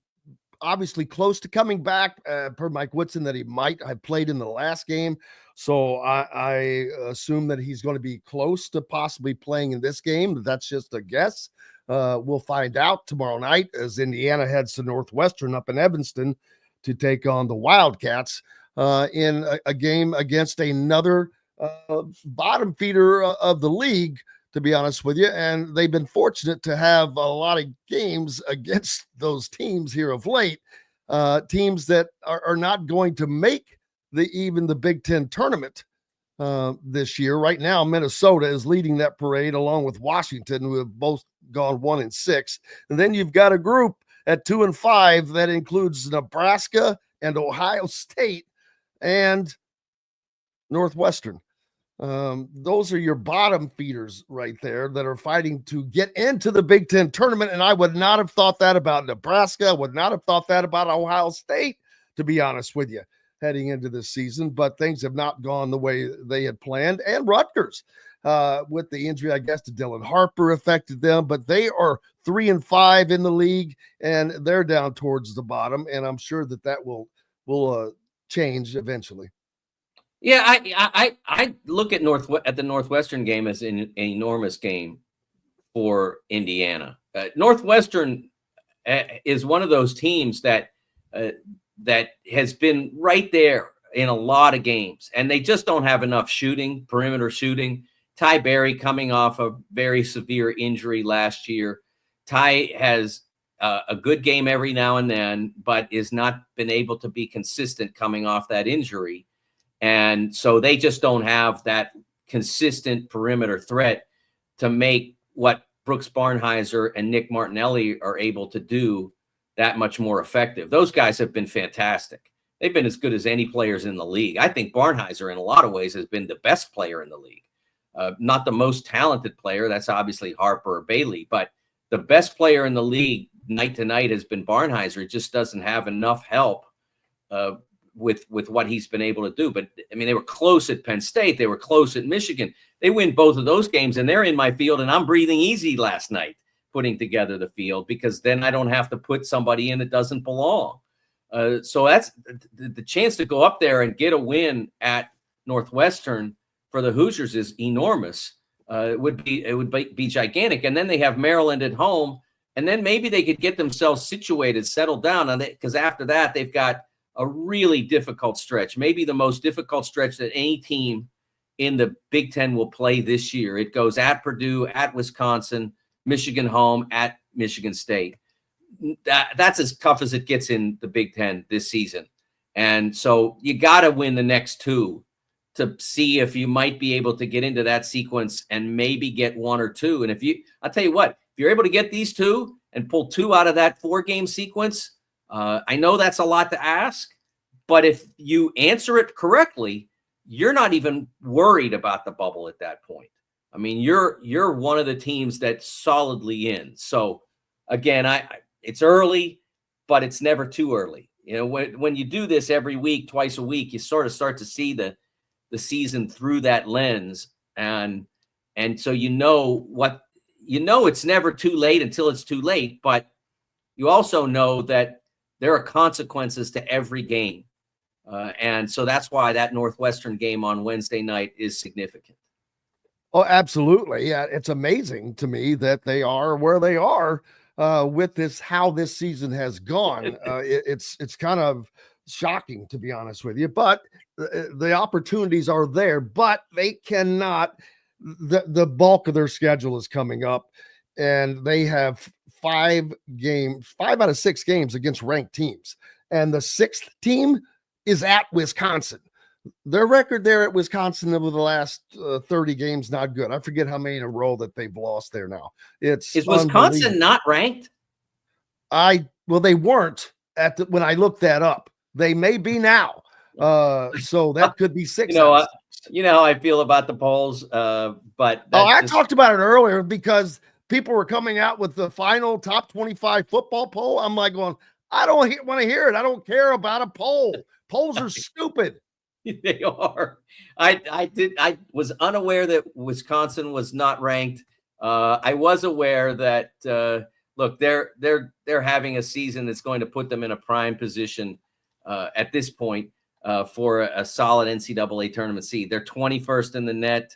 obviously close to coming back, per Mike Woodson, that he might have played in the last game. So I assume that he's going to be close to possibly playing in this game. That's just a guess. We'll find out tomorrow night as Indiana heads to Northwestern up in Evanston to take on the Wildcats in a game against another bottom feeder of the league, to be honest with you. And they've been fortunate to have a lot of games against those teams here of late, teams that are not going to make even the Big Ten tournament this year. Right now, Minnesota is leading that parade along with Washington, who have both gone 1-6. And then you've got a group at 2-5 that includes Nebraska and Ohio State and Northwestern. Those are your bottom feeders right there that are fighting to get into the Big Ten tournament. And I would not have thought that about Nebraska. I would not have thought that about Ohio State, to be honest with you, heading into this season. But things have not gone the way they had planned. And Rutgers, with the injury, I guess, to Dylan Harper affected them. But they are 3-5 in the league, and they're down towards the bottom. And I'm sure that will change eventually. Yeah, I look at the Northwestern game as an enormous game for Indiana. Northwestern is one of those teams that has been right there in a lot of games, and they just don't have enough perimeter shooting. Ty Berry coming off a very severe injury last year. Ty has a good game every now and then, but is not been able to be consistent coming off that injury. And so they just don't have that consistent perimeter threat to make what Brooks Barnhizer and Nick Martinelli are able to do that much more effective. Those guys have been fantastic. They've been as good as any players in the league. I think Barnhizer, in a lot of ways, has been the best player in the league. Not the most talented player. That's obviously Harper or Bailey. But the best player in the league night to night has been Barnhizer. It just doesn't have enough help with what he's been able to do. But I mean, they were close at Penn State. They were close at Michigan. They win both of those games, and they're in my field, and I'm breathing easy last night putting together the field, because then I don't have to put somebody in that doesn't belong. So that's the chance to go up there and get a win at Northwestern for the Hoosiers is enormous. It would be gigantic. And then they have Maryland at home, and then maybe they could get themselves situated, settled down, because after that they've got a really difficult stretch, maybe the most difficult stretch that any team in the Big Ten will play this year. It goes at Purdue, at Wisconsin, Michigan home, at Michigan State. That's as tough as it gets in the Big Ten this season. And so you got to win the next two to see if you might be able to get into that sequence and maybe get one or two. And I'll tell you what, if you're able to get these two and pull two out of that 4-game sequence, I know that's a lot to ask, but if you answer it correctly, you're not even worried about the bubble at that point. I mean, you're one of the teams that's solidly in. So again, it's early, but it's never too early. You know, when you do this every week, twice a week, you sort of start to see the season through that lens, and so it's never too late until it's too late, but you also know that there are consequences to every game, and so that's why that Northwestern game on Wednesday night is significant. Oh, absolutely. Yeah, it's amazing to me that they are where they are with how this season has gone. It's kind of shocking, to be honest with you, but the opportunities are there, but they cannot. The bulk of their schedule is coming up, and they have 5 out of 6 games against ranked teams, and the 6th team is at Wisconsin. Their record there at Wisconsin over the last 30 games, not good. I forget how many in a row that they've lost there now. Is Wisconsin not ranked? They weren't when I looked that up. They may be now. So that could be 6. You know how I feel about the polls, but I talked about it earlier because people were coming out with the final top 25 football poll. I'm like going, I don't want to hear it. I don't care about a poll. Polls are stupid. They are. I was unaware that Wisconsin was not ranked. I was aware that look, they're having a season that's going to put them in a prime position at this point for a solid NCAA tournament seed. They're 21st in the net.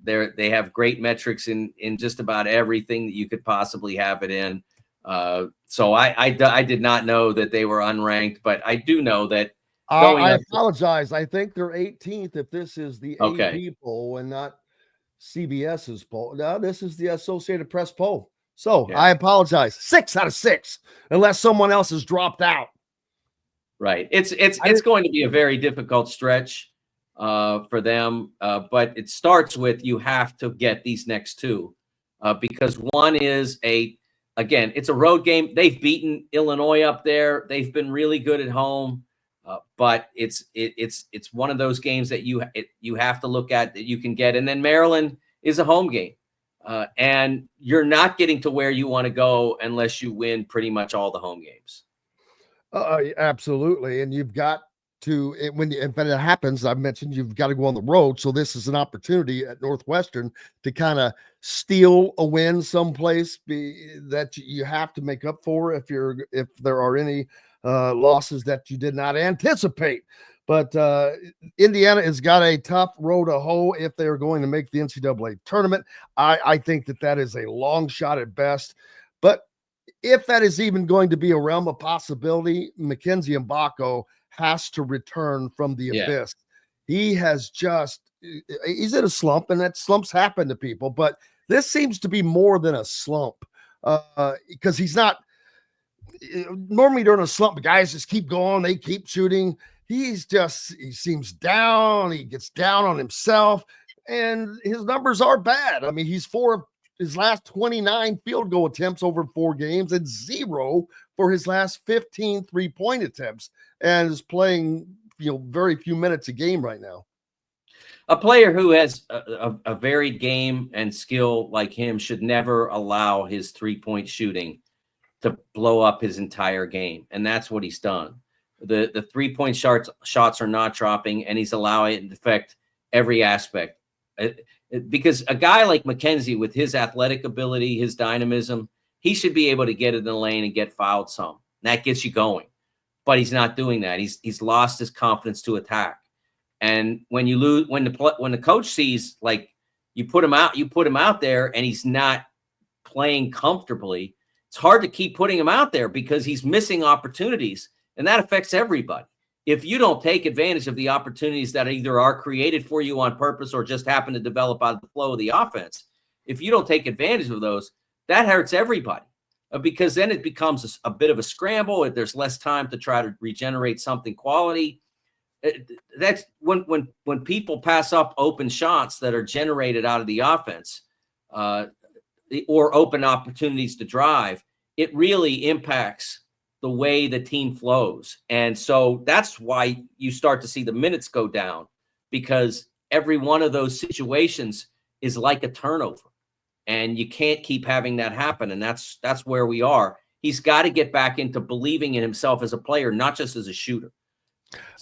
They have great metrics in just about everything that you could possibly have it in. So I did not know that they were unranked, but I do know that. I apologize. I think they're 18th if this is the AP poll and not CBS's poll. No, this is the Associated Press poll. So I apologize. 6 out of 6, unless someone else has dropped out. Right. It's going to be a very difficult stretch for them, but it starts with you have to get these next 2 because one is it's a road game. They've beaten Illinois up there. They've been really good at home. But it's one of those games that you have to look at that you can get. And then Maryland is a home game. And you're not getting to where you want to go unless you win pretty much all the home games. Absolutely. And you've got to, when it happens, I've mentioned you've got to go on the road. So this is an opportunity at Northwestern to kind of steal a win someplace that you have to make up for if there are any losses that you did not anticipate. But Indiana has got a tough road to hoe if they are going to make the NCAA tournament. I think that is a long shot at best. But if that is even going to be a realm of possibility, Mackenzie Mbako has to return from the abyss. He has he's in a slump, and that slumps happen to people. But this seems to be more than a slump because he's not – normally during a slump, the guys just keep going. They keep shooting. He seems down. He gets down on himself, and his numbers are bad. I mean, he's 4 of his last 29 field goal attempts over 4 games and 0 for his last 15 3-point attempts, and is playing, very few minutes a game right now. A player who has a varied game and skill like him should never allow his 3-point shooting to blow up his entire game. And that's what he's done. The 3-point shots are not dropping, and he's allowing it to affect every aspect. Because a guy like Mackenzie, with his athletic ability, his dynamism, he should be able to get in the lane and get fouled some. That gets you going. But he's not doing that. He's lost his confidence to attack. And when you lose, when the coach sees, like, you put him out there and he's not playing comfortably, it's hard to keep putting him out there because he's missing opportunities, and that affects everybody. If you don't take advantage of the opportunities that either are created for you on purpose or just happen to develop out of the flow of the offense, if you don't take advantage of those, that hurts everybody because then it becomes a bit of a scramble. There's less time to try to regenerate something quality. That's when people pass up open shots that are generated out of the offense or open opportunities to drive, it really impacts the way the team flows. And so that's why you start to see the minutes go down, because every one of those situations is like a turnover. And you can't keep having that happen. And that's where we are. He's got to get back into believing in himself as a player, not just as a shooter.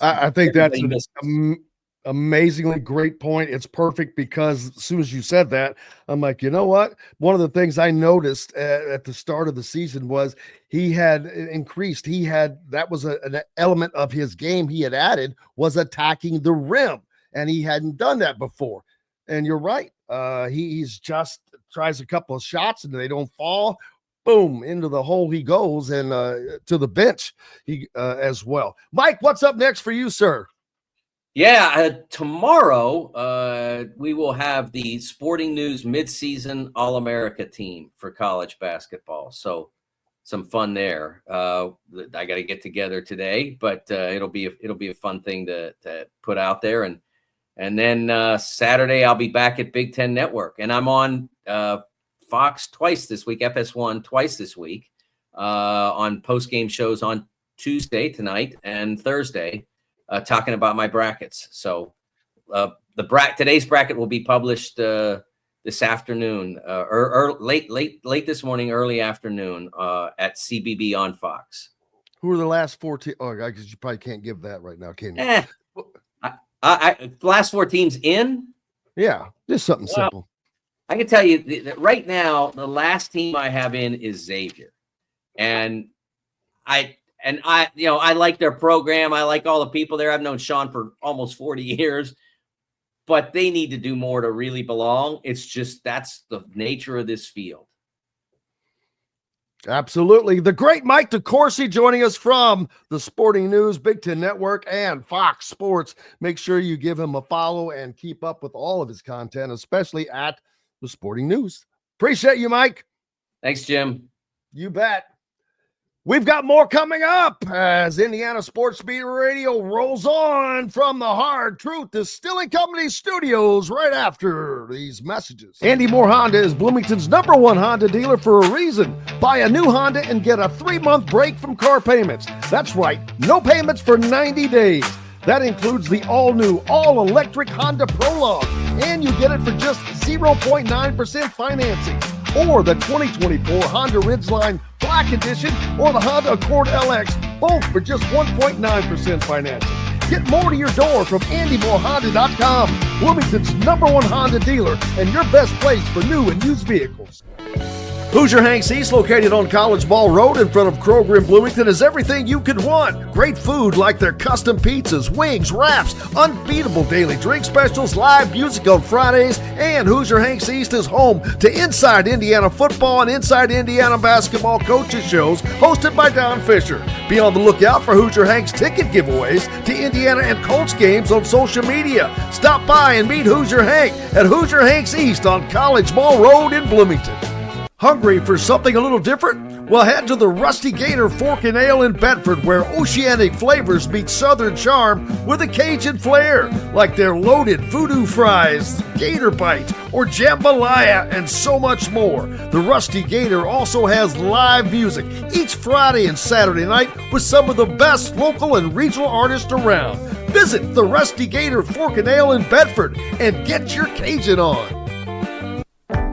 I think that's an amazingly great point. It's perfect because as soon as you said that, I'm like, you know what? One of the things I noticed at the start of the season was he had increased. That was an element of his game he had added, was attacking the rim. And he hadn't done that before. And you're right. He's just tries a couple of shots and they don't fall. Boom, into the hole he goes, and to the bench he as well. Mike, what's up next for you, sir? Yeah, tomorrow we will have the Sporting News midseason All-America team for college basketball. So some fun there. I got to get together today, but it'll be a fun thing to put out there. And then Saturday I'll be back at Big Ten Network, and I'm on Fox twice this week, FS1 twice this week, on post-game shows on Tuesday tonight and Thursday, talking about my brackets. So today's bracket will be published this afternoon, or late this morning, early afternoon, at CBB on Fox. Who are the last 4 teams? Oh, because you probably can't give that right now, can you? Last 4 teams in? Yeah, just something simple. I can tell you that right now, the last team I have in is Xavier, and I like their program. I like all the people there. I've known Sean for almost 40 years, but they need to do more to really belong. It's just that's the nature of this field. Absolutely. The great Mike DeCourcy joining us from the Sporting News, Big Ten Network, and Fox Sports. Make sure you give him a follow and keep up with all of his content, especially at the Sporting News. Appreciate you, Mike. Thanks, Jim. You bet. We've got more coming up as Indiana Sports Beat Radio rolls on from the Hard Truth Distilling Company studios right after these messages. Andy Moore Honda is Bloomington's #1 Honda dealer for a reason. Buy a new Honda and get a 3-month break from car payments. That's right, no payments for 90 days. That includes the all-new, all-electric Honda Prologue, and you get it for just 0.9% financing. Or the 2024 Honda Ridgeline Black Edition or the Honda Accord LX, both for just 1.9% financing. Get more to your door from AndyMooreHonda.com, Bloomington's #1 Honda dealer and your best place for new and used vehicles. Hoosier Hanks East, located on College Ball Road in front of Kroger in Bloomington, is everything you could want. Great food like their custom pizzas, wings, wraps, unbeatable daily drink specials, live music on Fridays, and Hoosier Hanks East is home to Inside Indiana Football and Inside Indiana Basketball coaches shows hosted by Don Fisher. Be on the lookout for Hoosier Hanks ticket giveaways to Indiana and Colts games on social media. Stop by and meet Hoosier Hank at Hoosier Hanks East on College Ball Road in Bloomington. Hungry for something a little different? Well, head to the Rusty Gator Fork and Ale in Bedford, where oceanic flavors meet southern charm with a Cajun flair, like their loaded voodoo fries, gator bites, or jambalaya, and so much more. The Rusty Gator also has live music each Friday and Saturday night with some of the best local and regional artists around. Visit the Rusty Gator Fork and Ale in Bedford and get your Cajun on.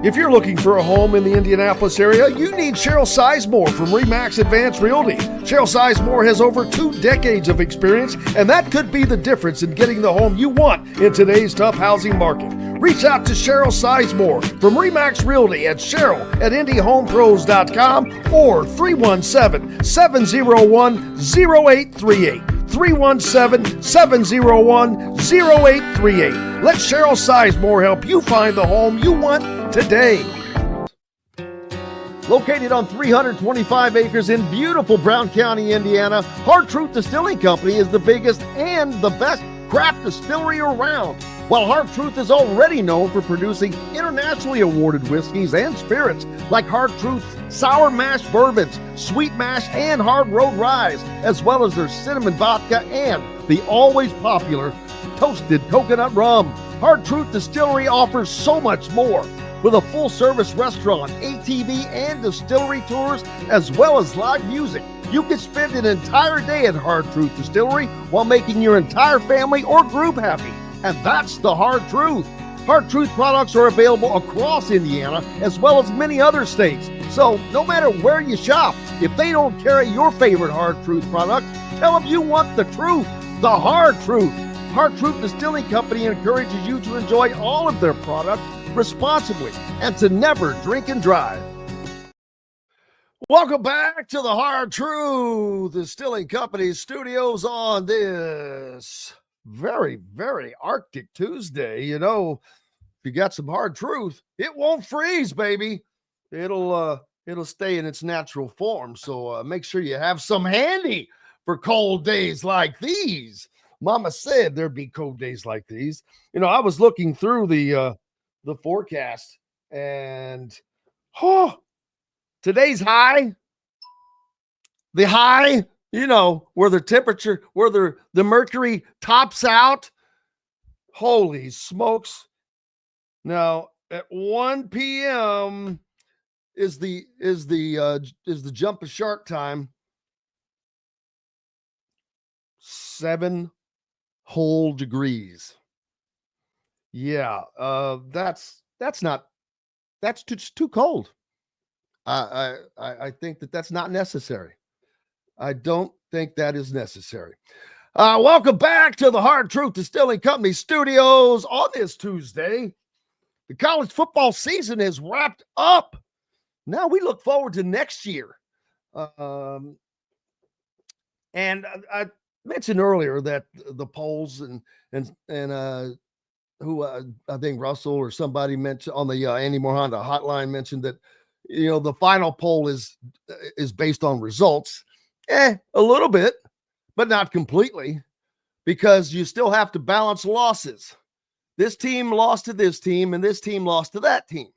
If you're looking for a home in the Indianapolis area, you need Cheryl Sizemore from RE/MAX Advanced Realty. Cheryl Sizemore has over 2 decades of experience, and that could be the difference in getting the home you want in today's tough housing market. Reach out to Cheryl Sizemore from RE/MAX Realty at Cheryl@IndyHomePros.com or 317-701-0838. 317-701-0838. Let Cheryl Sizemore help you find the home you want today. Located on 325 acres in beautiful Brown County, Indiana, Hard Truth Distilling Company is the biggest and the best craft distillery around. While Hard Truth is already known for producing internationally awarded whiskeys and spirits like Hard Truth's sour mash bourbons, sweet mash, and hard road ryes, as well as their cinnamon vodka and the always popular toasted coconut rum. Hard Truth Distillery offers so much more. With a full-service restaurant, ATV, and distillery tours, as well as live music, you can spend an entire day at Hard Truth Distillery while making your entire family or group happy. And that's the hard truth. Hard Truth products are available across Indiana as well as many other states. So no matter where you shop, if they don't carry your favorite Hard Truth product, tell them you want the truth, the Hard Truth. Hard Truth Distilling Company encourages you to enjoy all of their products responsibly and to never drink and drive. Welcome back to the Hard Truth Distilling Company studios on this very, very Arctic Tuesday. You know, if you got some hard truth, it won't freeze, baby. It'll stay in its natural form. So make sure you have some handy for cold days like these. Mama said there'd be cold days like these. You know, I was looking through the forecast, and today's high, the high, you know, where the temperature, where the mercury tops out. Holy smokes. Now at 1 p.m. is the jump of shark time. 7 whole degrees. Yeah, that's too cold. I think that's not necessary. I don't think that is necessary. Welcome back to the Hard Truth Distilling Company studios on this Tuesday. The college football season is wrapped up. Now we look forward to next year. And I mentioned earlier that the polls and who I think Russell or somebody mentioned on the Andy Mohanda hotline mentioned that, you know, the final poll is based on results. A little bit, but not completely, because you still have to balance losses. This team lost to this team and this team lost to that team.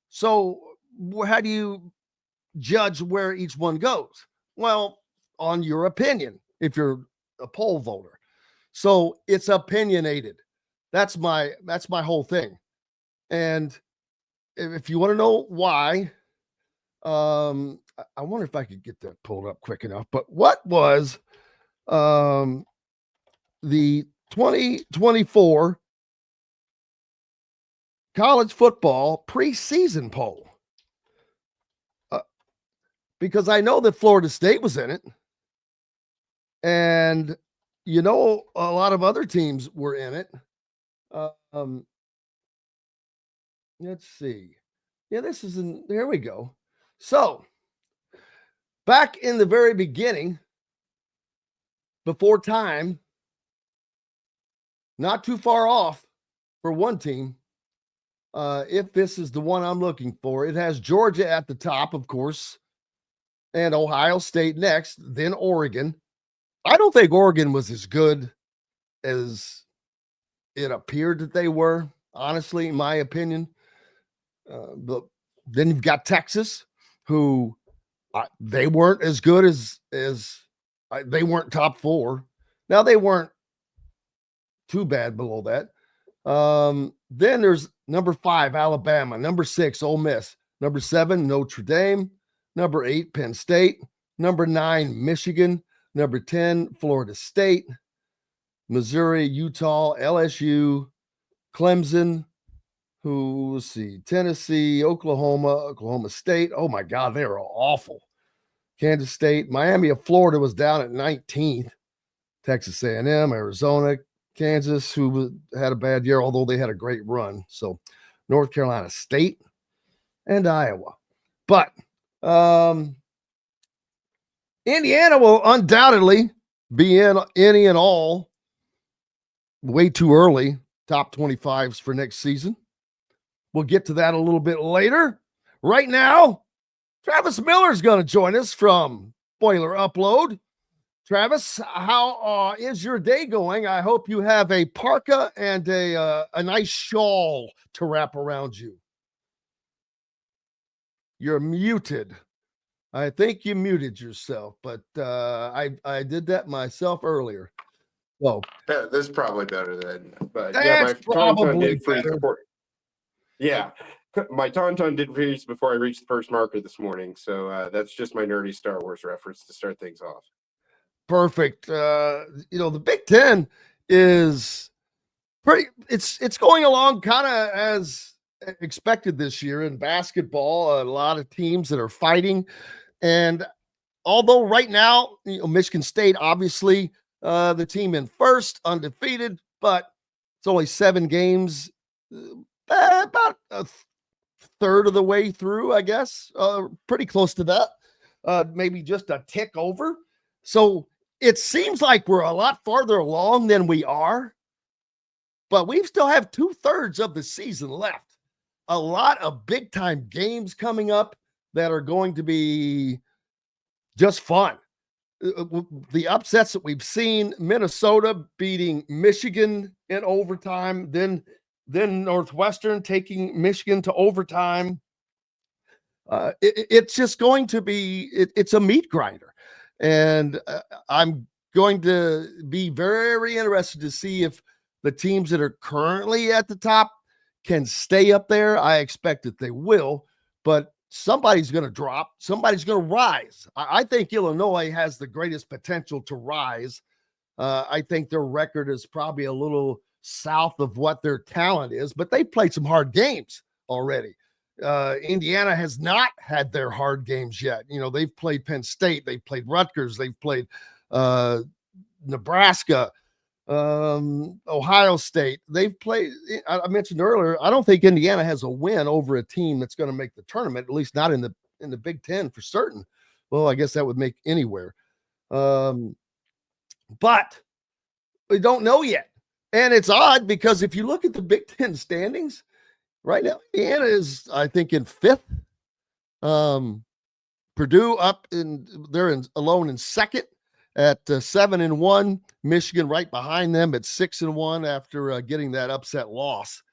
So how do you judge where each one goes? Well, on your opinion, if you're a poll voter. So it's opinionated. That's my whole thing. And if you want to know why, I wonder if I could get that pulled up quick enough. But what was the 2024 college football preseason poll? Because I know that Florida State was in it. And, you know, a lot of other teams were in it. Let's see. Yeah, there we go. So, back in the very beginning, before time, not too far off for one team, if this is the one I'm looking for, it has Georgia at the top, of course, and Ohio State next, then Oregon. I don't think Oregon was as good as it appeared that they were, honestly, in my opinion. But then you've got Texas, who they weren't as good as they weren't top 4. Now they weren't too bad below that. Then there's number 5, Alabama, number 6, Ole Miss, number 7, Notre Dame, number 8, Penn State, number 9, Michigan, number 10, Florida State, Missouri, Utah, LSU, Clemson, let's see, Tennessee, Oklahoma State. Oh my God, they are awful. Kansas State, Miami of Florida was down at 19th. Texas A&M, Arizona, Kansas, who had a bad year, although they had a great run. So North Carolina State and Iowa. But Indiana will undoubtedly be in any and all way too early top 25s for next season. We'll get to that a little bit later. Right now, Travis Miller's going to join us from Boiler Upload. Travis, how is your day going? I hope you have a parka and a nice shawl to wrap around you. You're muted. I think you muted yourself, but I did that myself earlier. So yeah, this is probably better than. But that's yeah, my probably did freeze before. Yeah, my Tauntaun did freeze before I reached the first marker this morning. So that's just my nerdy Star Wars reference to start things off. Perfect. You know, the Big Ten is It's going along kind of as expected this year in basketball. A lot of teams that are fighting, and although right now, Michigan State, obviously, the team in first, undefeated, but it's only 7 games, about a third of the way through, I guess, pretty close to that, maybe just a tick over. So it seems like we're a lot farther along than we are, but we still have 2/3 of the season left. A lot of big time games coming up that are going to be just fun. The upsets that we've seen, Minnesota beating Michigan in overtime, then Northwestern taking Michigan to overtime. It's just going to be, it's a meat grinder. And I'm going to be very interested to see if the teams that are currently at the top can stay up there. I expect that they will, but somebody's going to drop. Somebody's going to rise. I think Illinois has the greatest potential to rise. I think their record is probably a little south of what their talent is, but they've played some hard games already. Indiana has not had their hard games yet. They've played Penn State. They've played Rutgers. They've played Nebraska, Ohio State. They've played, I mentioned earlier, I don't think Indiana has a win over a team that's going to make the tournament, at least not in the Big Ten for certain. Well, I guess that would make anywhere. But we don't know yet. And it's odd because if you look at the Big Ten standings right now, Indiana is, I think, in 5th. Purdue alone in 2nd at 7-1. Michigan right behind them at 6-1 after getting that upset loss.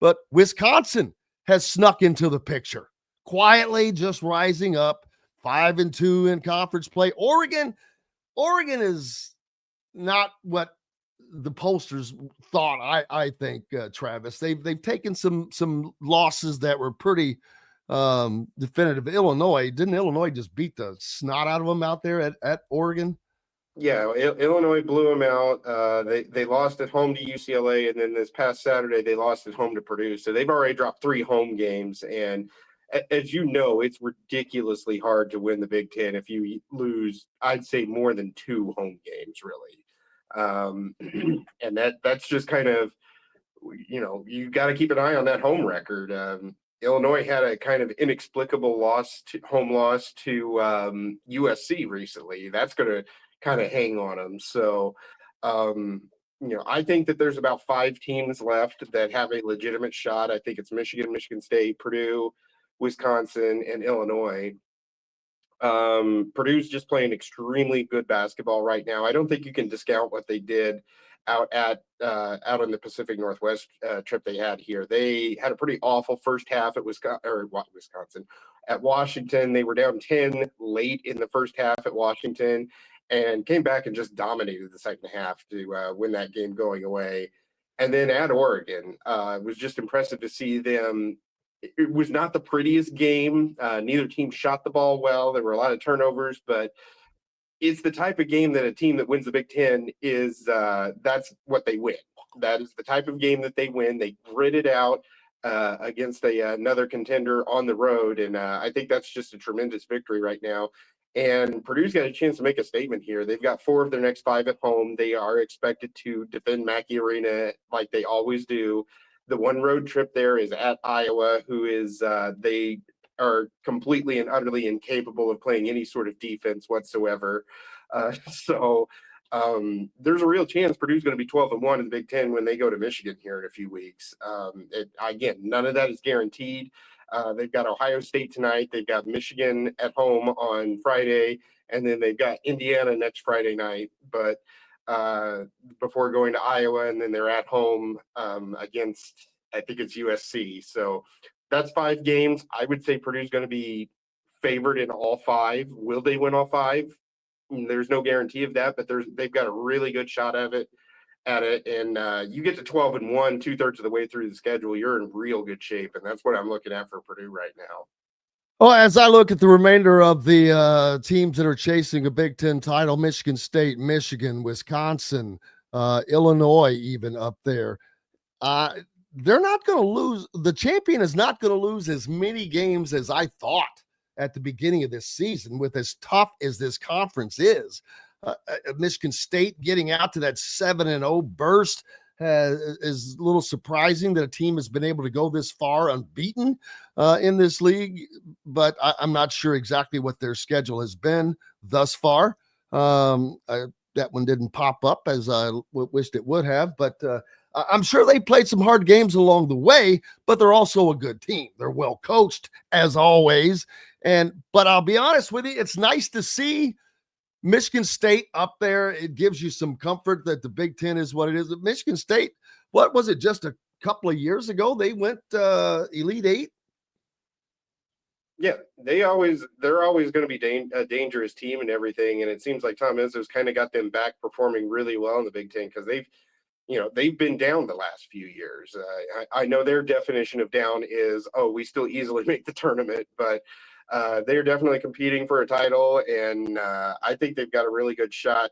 But Wisconsin has snuck into the picture, quietly just rising up, 5-2 in conference play. Oregon is not what the pollsters thought. I think, Travis, they've taken some losses that were pretty definitive. Didn't Illinois just beat the snot out of them out there at Oregon? Yeah, Illinois blew them out. They lost at home to UCLA, and then this past Saturday they lost at home to Purdue. So they've already dropped 3 home games. And as you know, it's ridiculously hard to win the Big Ten if you lose, I'd say, more than 2 home games, really. And that's just kind of, you got to keep an eye on that home record. Illinois had a kind of inexplicable home loss to USC recently. That's going to kind of hang on them. So, I think that there's about 5 teams left that have a legitimate shot. I think it's Michigan, Michigan State, Purdue, Wisconsin, and Illinois. Purdue's just playing extremely good basketball right now. I don't think you can discount what they did out on the Pacific Northwest trip they had here. They had a pretty awful first half at Wisconsin. At Washington, they were down 10 late in the first half at Washington and came back and just dominated the second half to win that game going away. And then at Oregon, it was just impressive to see them. It was not the prettiest game. Neither team shot the ball well. There were a lot of turnovers, but it's the type of game that a team that wins the Big Ten is, that's what they win. That is the type of game that they win. They grit it out against another contender on the road, and I think that's just a tremendous victory right now. And Purdue's got a chance to make a statement here. They've got 4 of their next 5 at home. They are expected to defend Mackey Arena like they always do. The one road trip there is at Iowa, who is they are completely and utterly incapable of playing any sort of defense whatsoever. So there's a real chance Purdue's going to be 12-1 in the Big Ten when they go to Michigan here in a few weeks. Again, none of that is guaranteed. They've got Ohio State tonight. They've got Michigan at home on Friday, and then they've got Indiana next Friday night. But before going to Iowa, and then they're at home against, I think it's USC. So that's 5 games. I would say Purdue's going to be favored in all 5. Will they win all 5? There's no guarantee of that, but they've got a really good shot at it. And you get to 12-1, 2/3 of the way through the schedule, you're in real good shape, and that's what I'm looking at for Purdue right now. Well, as I look at the remainder of the teams that are chasing a Big Ten title, Michigan State, Michigan, Wisconsin, Illinois, even up there, they're not going to lose. The champion is not going to lose as many games as I thought at the beginning of this season, with as tough as this conference is. Michigan State getting out to that 7-0 burst is a little surprising that a team has been able to go this far unbeaten in this league, but I'm not sure exactly what their schedule has been thus far. That one didn't pop up as I wished it would have, but I'm sure they played some hard games along the way, but they're also a good team. They're well coached as always. But I'll be honest with you, it's nice to see Michigan State up there. It gives you some comfort that the Big Ten is what it is. Michigan State, what was it, just a couple of years ago? They went Elite Eight. Yeah, they're always going to be a dangerous team and everything. And it seems like Tom Izzo's kind of got them back performing really well in the Big Ten, because they've been down the last few years. I know their definition of down is, we still easily make the tournament, but they're definitely competing for a title, and I think they've got a really good shot.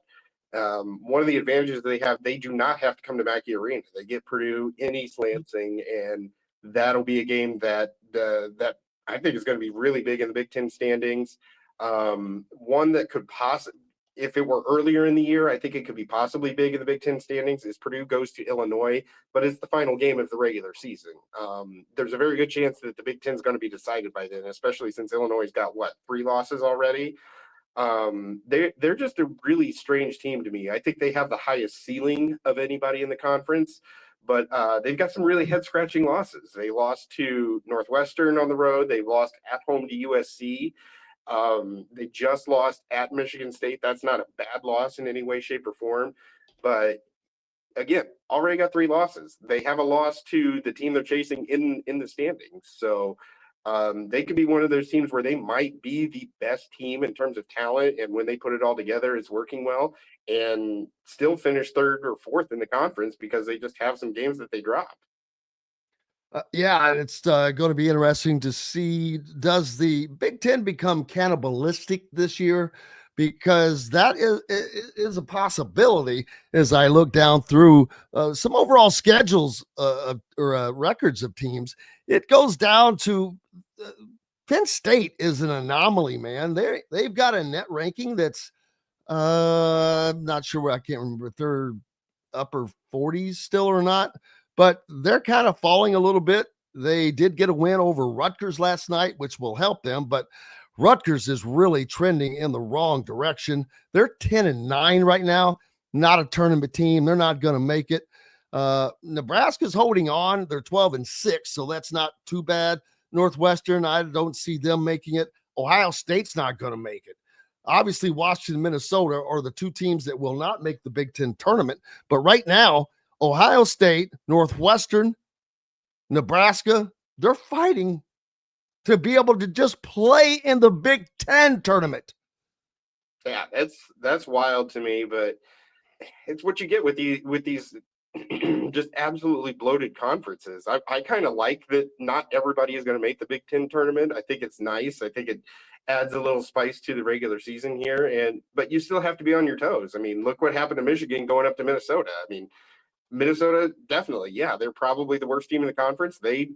One of the advantages they have, they do not have to come to Mackey Arena. They get Purdue in East Lansing, and that'll be a game that I think is going to be really big in the Big Ten standings. One that could possibly, if it were earlier in the year, I think it could be possibly big in the Big Ten standings, is Purdue goes to Illinois, but it's the final game of the regular season. There's a very good chance that the Big Ten is going to be decided by then, especially since Illinois has got 3 losses already. They're just a really strange team to me. I think they have the highest ceiling of anybody in the conference, but they've got some really head-scratching losses. They lost to Northwestern on the road. They've lost at home to USC. They just lost at Michigan State. That's not a bad loss in any way, shape, or form. But again, already got 3 losses. They have a loss to the team they're chasing in the standings. So they could be one of those teams where they might be the best team in terms of talent, and when they put it all together, it's working well, and still finish 3rd or 4th in the conference because they just have some games that they drop. Yeah, it's going to be interesting to see, does the Big Ten become cannibalistic this year? Because that is a possibility as I look down through some overall schedules or records of teams. It goes down to Penn State is an anomaly, man. They've got a net ranking that's I'm not sure I can't remember if they're upper 40s still or not, but they're kind of falling a little bit. They did get a win over Rutgers last night, which will help them, but Rutgers is really trending in the wrong direction. They're 10-9 right now, not a tournament team. They're not going to make it. Nebraska's holding on. They're 12-6, so that's not too bad. Northwestern, I don't see them making it. Ohio State's not going to make it. Obviously, Washington, Minnesota are the 2 teams that will not make the Big Ten tournament. But right now, Ohio State, Northwestern, Nebraska, they're fighting to be able to just play in the Big Ten tournament. Yeah, that's wild to me, but it's what you get with these just absolutely bloated conferences. I kind of like that not everybody is going to make the Big Ten tournament. I think it's nice. I think it adds a little spice to the regular season here, but you still have to be on your toes. I mean, look what happened to Michigan going up to Minnesota. I mean, Minnesota, definitely, yeah, they're probably the worst team in the conference. They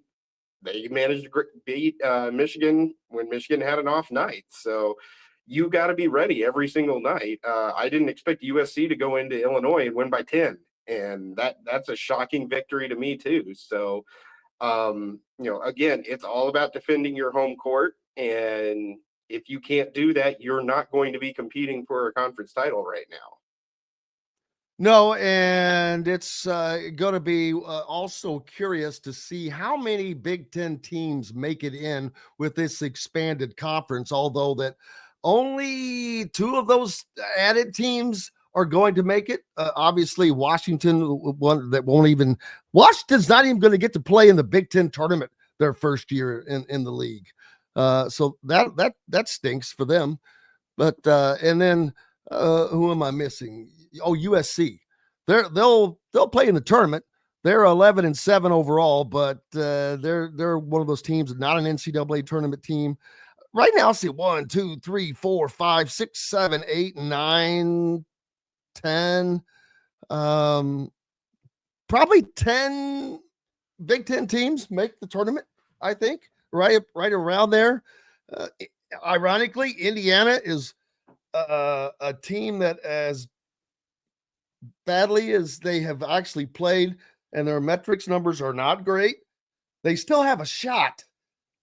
managed to beat Michigan when Michigan had an off night. So you got to be ready every single night. I didn't expect USC to go into Illinois and win by 10. And that's a shocking victory to me too. So, again, it's all about defending your home court. And if you can't do that, you're not going to be competing for a conference title right now. No, and it's going to be also curious to see how many Big Ten teams make it in with this expanded conference, although that only 2 of those added teams are going to make it. Obviously, Washington's not even going to get to play in the Big Ten tournament their first year in the league. So that stinks for them. But and then who am I missing? Oh, USC. They'll play in the tournament. They're 11-7 overall, but they're one of those teams, not an NCAA tournament team. Right now, I see 1, 2, 3, 4, 5, 6, 7, 8, 9, 10. Probably 10 Big Ten teams make the tournament, I think, right around there. Ironically, Indiana is a team that, as badly as they have actually played and their metrics numbers are not great, they still have a shot.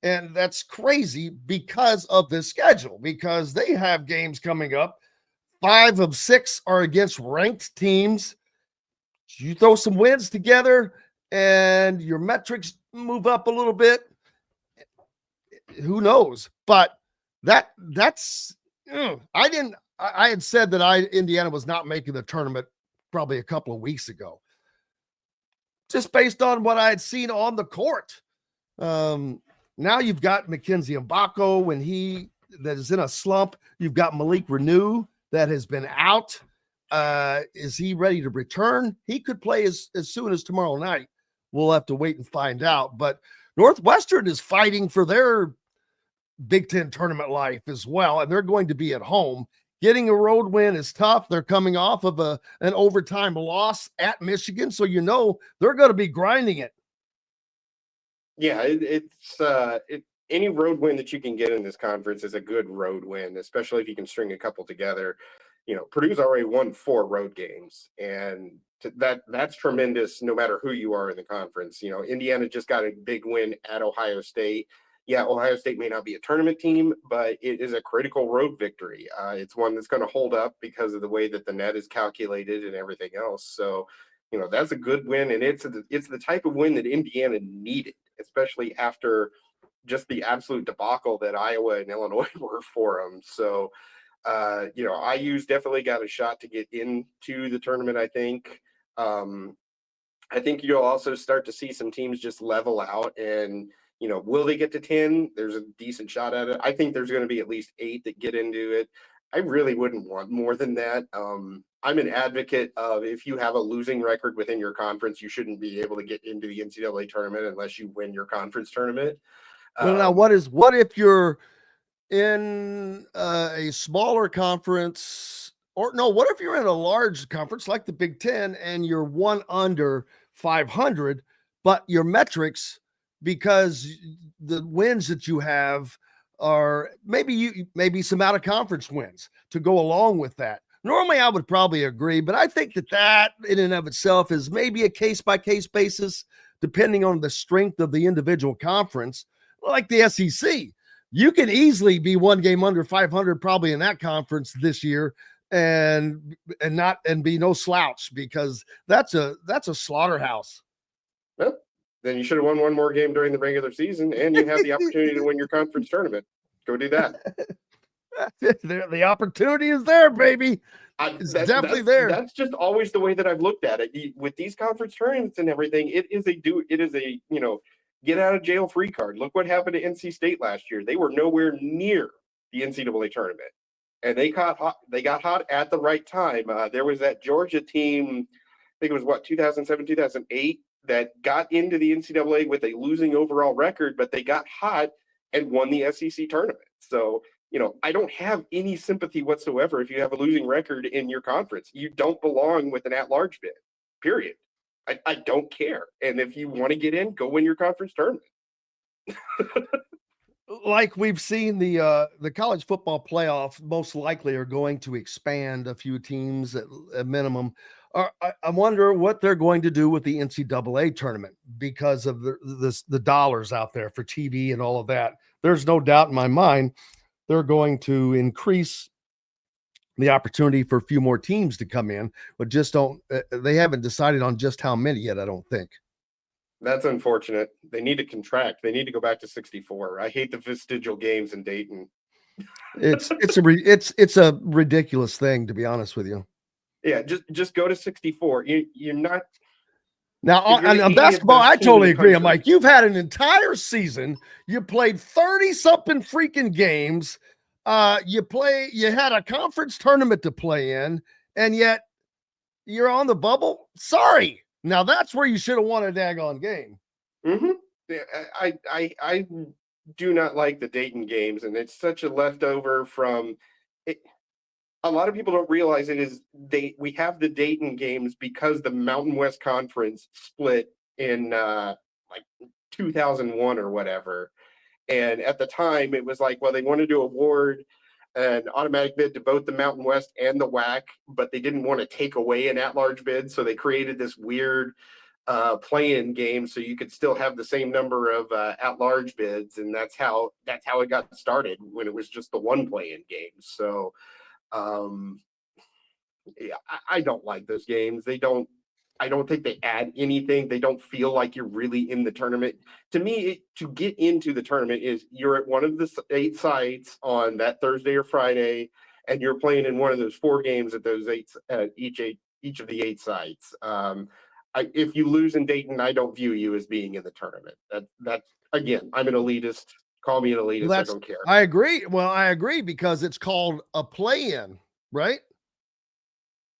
And that's crazy because of this schedule, because they have games coming up. 5 of 6 are against ranked teams. You throw some wins together and your metrics move up a little bit. Who knows? But that's I had said that Indiana was not making the tournament probably a couple of weeks ago, just based on what I had seen on the court. Now you've got Mackenzie Mbako that is in a slump. You've got Malik Renew that has been out. Is he ready to return? He could play as soon as tomorrow night. We'll have to wait and find out. But Northwestern is fighting for their Big Ten tournament life as well, and they're going to be at home. Getting a road win is tough. They're coming off of an overtime loss at Michigan, so they're going to be grinding it. Yeah, any road win that you can get in this conference is a good road win, especially if you can string a couple together. Purdue's already won 4 road games, and that's tremendous no matter who you are in the conference. Indiana just got a big win at Ohio State. Yeah, Ohio State may not be a tournament team, but it is a critical road victory. It's one that's going to hold up because of the way that the net is calculated and everything else. So, that's a good win, and it's the type of win that Indiana needed, especially after just the absolute debacle that Iowa and Illinois were for them. So, IU's definitely got a shot to get into the tournament, I think. I think you'll also start to see some teams just level out and, will they get to 10? There's a decent shot at it. I think there's going to be at least 8 that get into it. I really wouldn't want more than that. I'm an advocate of, if you have a losing record within your conference, you shouldn't be able to get into the NCAA tournament unless you win your conference tournament. Well, now what if you're in a smaller conference, what if you're in a large conference like the Big Ten and you're one under 500, but your metrics, because the wins that you have are maybe some out of conference wins to go along with that. Normally I would probably agree, but I think that in and of itself is maybe a case by case basis, depending on the strength of the individual conference. Like the SEC, you can easily be one game under 500 probably in that conference this year and be no slouch, because that's a slaughterhouse. Well, then you should have won one more game during the regular season, and you have the opportunity to win your conference tournament. Go do that. The opportunity is there, baby. It's definitely there. That's just always the way that I've looked at it. With these conference tournaments and everything, it is a get out of jail free card. Look what happened to NC State last year. They were nowhere near the NCAA tournament, and they got hot at the right time. There was that Georgia team, I think it was 2007, 2008, that got into the NCAA with a losing overall record, but they got hot and won the SEC tournament. So, I don't have any sympathy whatsoever if you have a losing record in your conference. You don't belong with an at-large bid, period. I don't care. And if you want to get in, go win your conference tournament. Like we've seen, the college football playoff most likely are going to expand a few teams at a minimum. I wonder what they're going to do with the NCAA tournament because of the dollars out there for TV and all of that. There's no doubt in my mind they're going to increase the opportunity for a few more teams to come in, but they haven't decided on just how many yet, I don't think. That's unfortunate. They need to contract. They need to go back to 64. I hate the vestigial games in Dayton. It's a ridiculous thing, to be honest with you. Yeah, just go to 64. You're not. Now, on basketball, I totally agree. I'm like, you've had an entire season. You played 30-something freaking games. You had a conference tournament to play in, and yet you're on the bubble. Sorry. Now that's where you should have won a daggone game. Mm-hmm. Yeah, I do not like the Dayton games, and it's such a leftover from it. A lot of people don't realize we have the Dayton games because the Mountain West Conference split in like 2001 or whatever. And at the time, it was like, well, they wanted to award an automatic bid to both the Mountain West and the WAC, but they didn't want to take away an at-large bid, so they created this weird play-in game so you could still have the same number of at-large bids, and that's how it got started when it was just the one play-in game. So, yeah, I don't like those games. I don't think they add anything. They don't feel like you're really in the tournament. To me, to get into the tournament is you're at one of the 8 sites on that Thursday or Friday, and you're playing in one of those 4 games at those 8 each of the 8 sites. If you lose in Dayton, I don't view you as being in the tournament. That's again, I'm an elitist. Call me an elitist. I don't care. I agree. Well, I agree because it's called a play-in, right?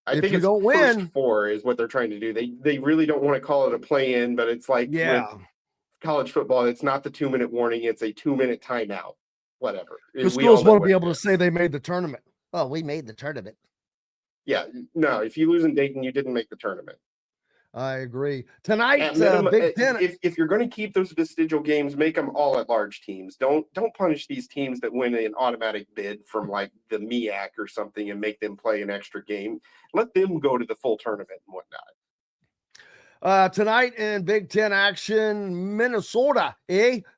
I think you it's don't first win, 4 is what they're trying to do. They really don't want to call it a play-in, but it's like with college football, it's not the 2-minute warning, it's a 2-minute timeout. Whatever. The schools want to be able to say they made the tournament. Oh, we made the tournament. Yeah, no, if you lose in Dayton, you didn't make the tournament. I agree. Tonight, minimum, Big Ten. If you're going to keep those vestigial games, make them all at large teams. Don't punish these teams that win an automatic bid from like the MEAC or something and make them play an extra game. Let them go to the full tournament and whatnot. Tonight in Big Ten action, Minnesota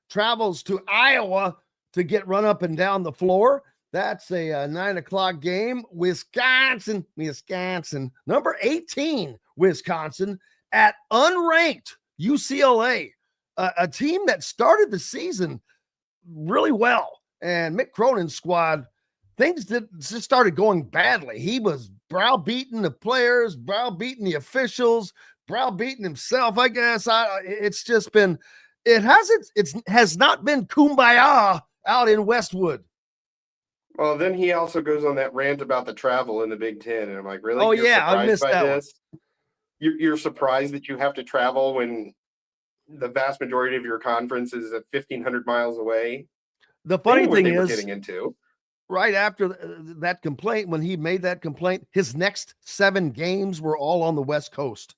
travels to Iowa to get run up and down the floor. That's a 9:00 game. Wisconsin, number 18, Wisconsin at unranked UCLA, a team that started the season really well. And Mick Cronin's squad, things just started going badly. He was browbeating the players, browbeating the officials, browbeating himself, I guess. It has not been kumbaya out in Westwood. Well, then he also goes on that rant about the travel in the Big Ten, and I'm like, really? Oh, yeah, I missed that one. You're surprised that you have to travel when the vast majority of your conference is at 1,500 miles away. The funny thing is, getting into right after that complaint, when he made that complaint, his next 7 games were all on the West Coast.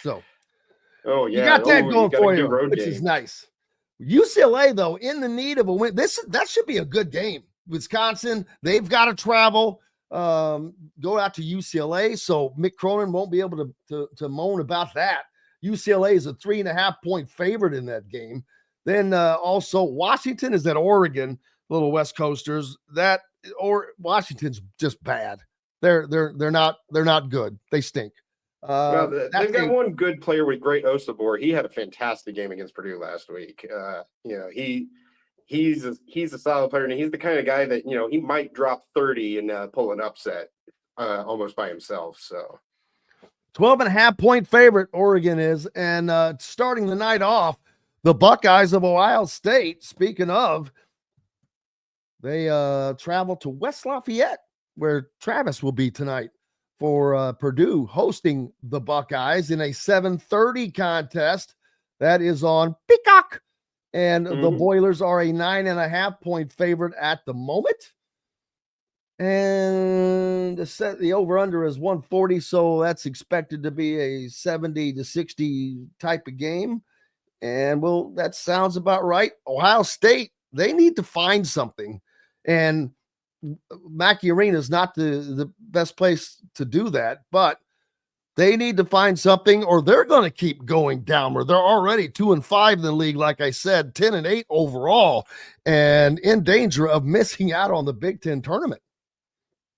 So, oh yeah, you got that going for you, which is nice. UCLA, though, in the need of a win. That should be a good game. Wisconsin, they've got to travel, go out to UCLA, so Mick Cronin won't be able to moan about that. UCLA is a 3.5-point favorite in that game. Then also Washington is at Oregon, little West Coasters. Washington's just bad. They're not good. They stink. Well, they've got one good player with great Osabor. He had a fantastic game against Purdue last week. He's a solid player, and he's the kind of guy that he might drop 30 and pull an upset almost by himself. So 12.5-point favorite Oregon is, and starting the night off, the Buckeyes of Ohio State. Speaking of, they travel to West Lafayette, where Travis will be tonight, for Purdue hosting the Buckeyes in a 7:30 contest that is on Peacock. And the Boilers are a 9.5-point favorite at the moment. And the over-under is 140, so that's expected to be a 70-60 type of game. And that sounds about right. Ohio State, they need to find something. And Mackey Arena is not the best place to do that, but they need to find something or they're going to keep going downward. They're already 2-5 in the league, like I said, 10-8 overall, and in danger of missing out on the Big Ten tournament.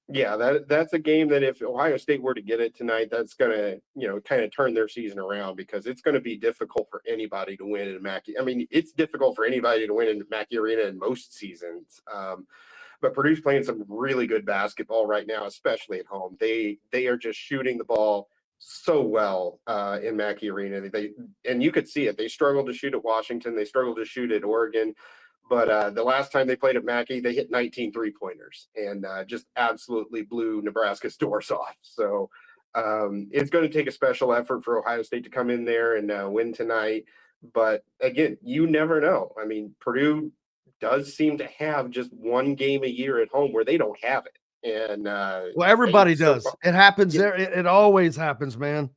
Yeah, that's a game that if Ohio State were to get it tonight, that's going to, kind of turn their season around, because it's going to be difficult for anybody to win in Mackey. I mean, it's difficult for anybody to win in Mackey Arena in most seasons. But Purdue's playing some really good basketball right now, especially at home. They are just shooting the ball so well in Mackey Arena. And you could see it. They struggled to shoot at Washington. They struggled to shoot at Oregon. But the last time they played at Mackey, they hit 19 3-pointers and just absolutely blew Nebraska's doors off. So it's going to take a special effort for Ohio State to come in there and win tonight. But again, you never know. I mean, Purdue does seem to have just one game a year at home where they don't have it. And everybody does. It happens there. It always happens, man.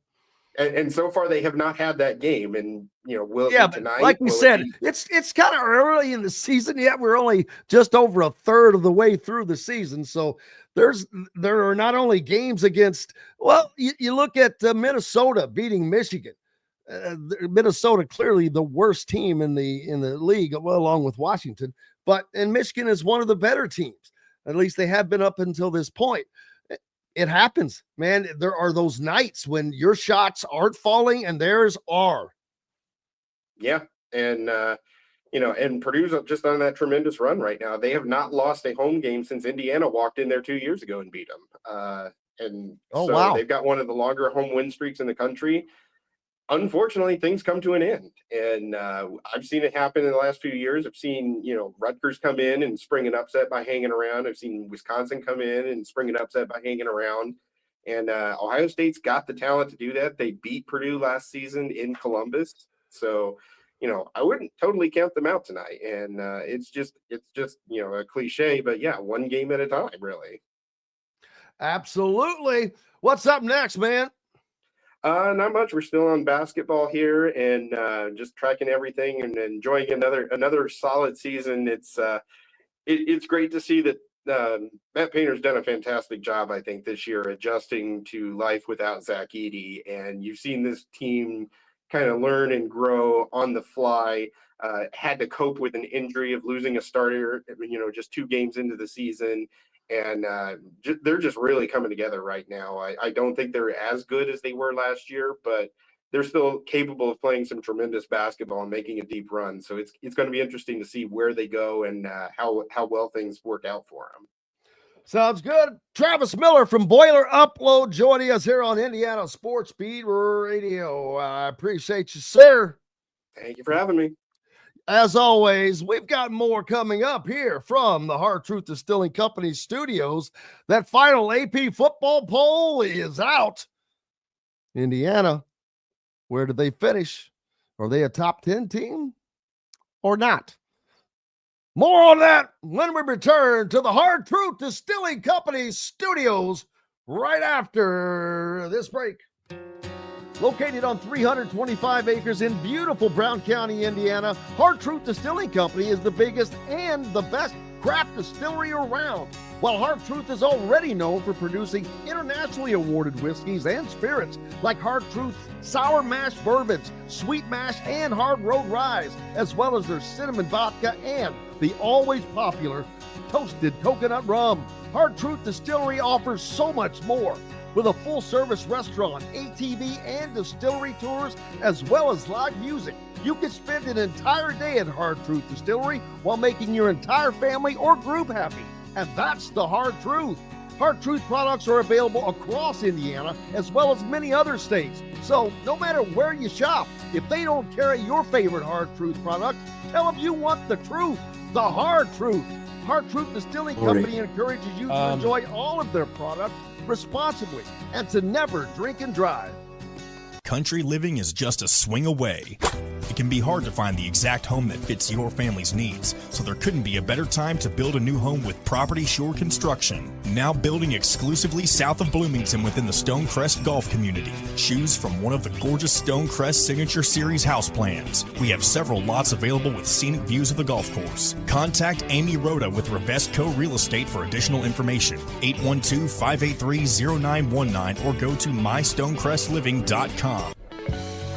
And so far they have not had that game. And, will it be tonight? Like we said, it's kind of early in the season yet. We're only just over a third of the way through the season. So there are not only games against, you look at Minnesota beating Michigan. Minnesota clearly the worst team in the league, along with Washington, and Michigan is one of the better teams. At least they have been up until this point. It happens, man. There are those nights when your shots aren't falling and theirs are. Yeah. And, and Purdue's just on that tremendous run right now. They have not lost a home game since Indiana walked in there 2 years ago and beat them. Wow. They've got one of the longer home win streaks in the country. Unfortunately, things come to an end. And I've seen it happen in the last few years. I've seen, Rutgers come in and spring an upset by hanging around. I've seen Wisconsin come in and spring an upset by hanging around. And Ohio State's got the talent to do that. They beat Purdue last season in Columbus. So, I wouldn't totally count them out tonight. And it's just, a cliche, but yeah, one game at a time, really. Absolutely. What's up next, man? Not much. We're still on basketball here and just tracking everything and enjoying another solid season. It's great to see that Matt Painter's done a fantastic job, I think, this year adjusting to life without Zach Edey. And you've seen this team kind of learn and grow on the fly. Had to cope with an injury of losing a starter, just 2 games into the season. And they're just really coming together right now. I don't think they're as good as they were last year, but they're still capable of playing some tremendous basketball and making a deep run. So it's going to be interesting to see where they go and how well things work out for them. Sounds good. Travis Miller from Boiler Upload joining us here on Indiana Sports Beat Radio. I appreciate you, sir. Thank you for having me. As always, we've got more coming up here from the Hard Truth Distilling Company studios. That final AP football poll is out. Indiana, where did they finish? Are they a top 10 team or not? More on that when we return to the Hard Truth Distilling Company studios right after this break. Located on 325 acres in beautiful Brown County, Indiana, Hard Truth Distilling Company is the biggest and the best craft distillery around. While Hard Truth is already known for producing internationally awarded whiskeys and spirits like Hard Truth's sour mash bourbons, sweet mash, and hard road ryes, as well as their cinnamon vodka and the always popular toasted coconut rum. Hard Truth Distillery offers so much more. With a full-service restaurant, ATV, and distillery tours, as well as live music, you can spend an entire day at Hard Truth Distillery while making your entire family or group happy. And that's the Hard Truth. Hard Truth products are available across Indiana, as well as many other states. So no matter where you shop, if they don't carry your favorite Hard Truth product, tell them you want the truth, the Hard Truth. Hard Truth Distilling Company encourages you to enjoy all of their products responsibly and to never drink and drive. Country living is just a swing away. It can be hard to find the exact home that fits your family's needs, so there couldn't be a better time to build a new home with Property Shore Construction. Now building exclusively south of Bloomington within the Stonecrest Golf Community. Choose from one of the gorgeous Stonecrest Signature Series house plans. We have several lots available with scenic views of the golf course. Contact Amy Rhoda with Revesco Real Estate for additional information. 812-583-0919 or go to mystonecrestliving.com.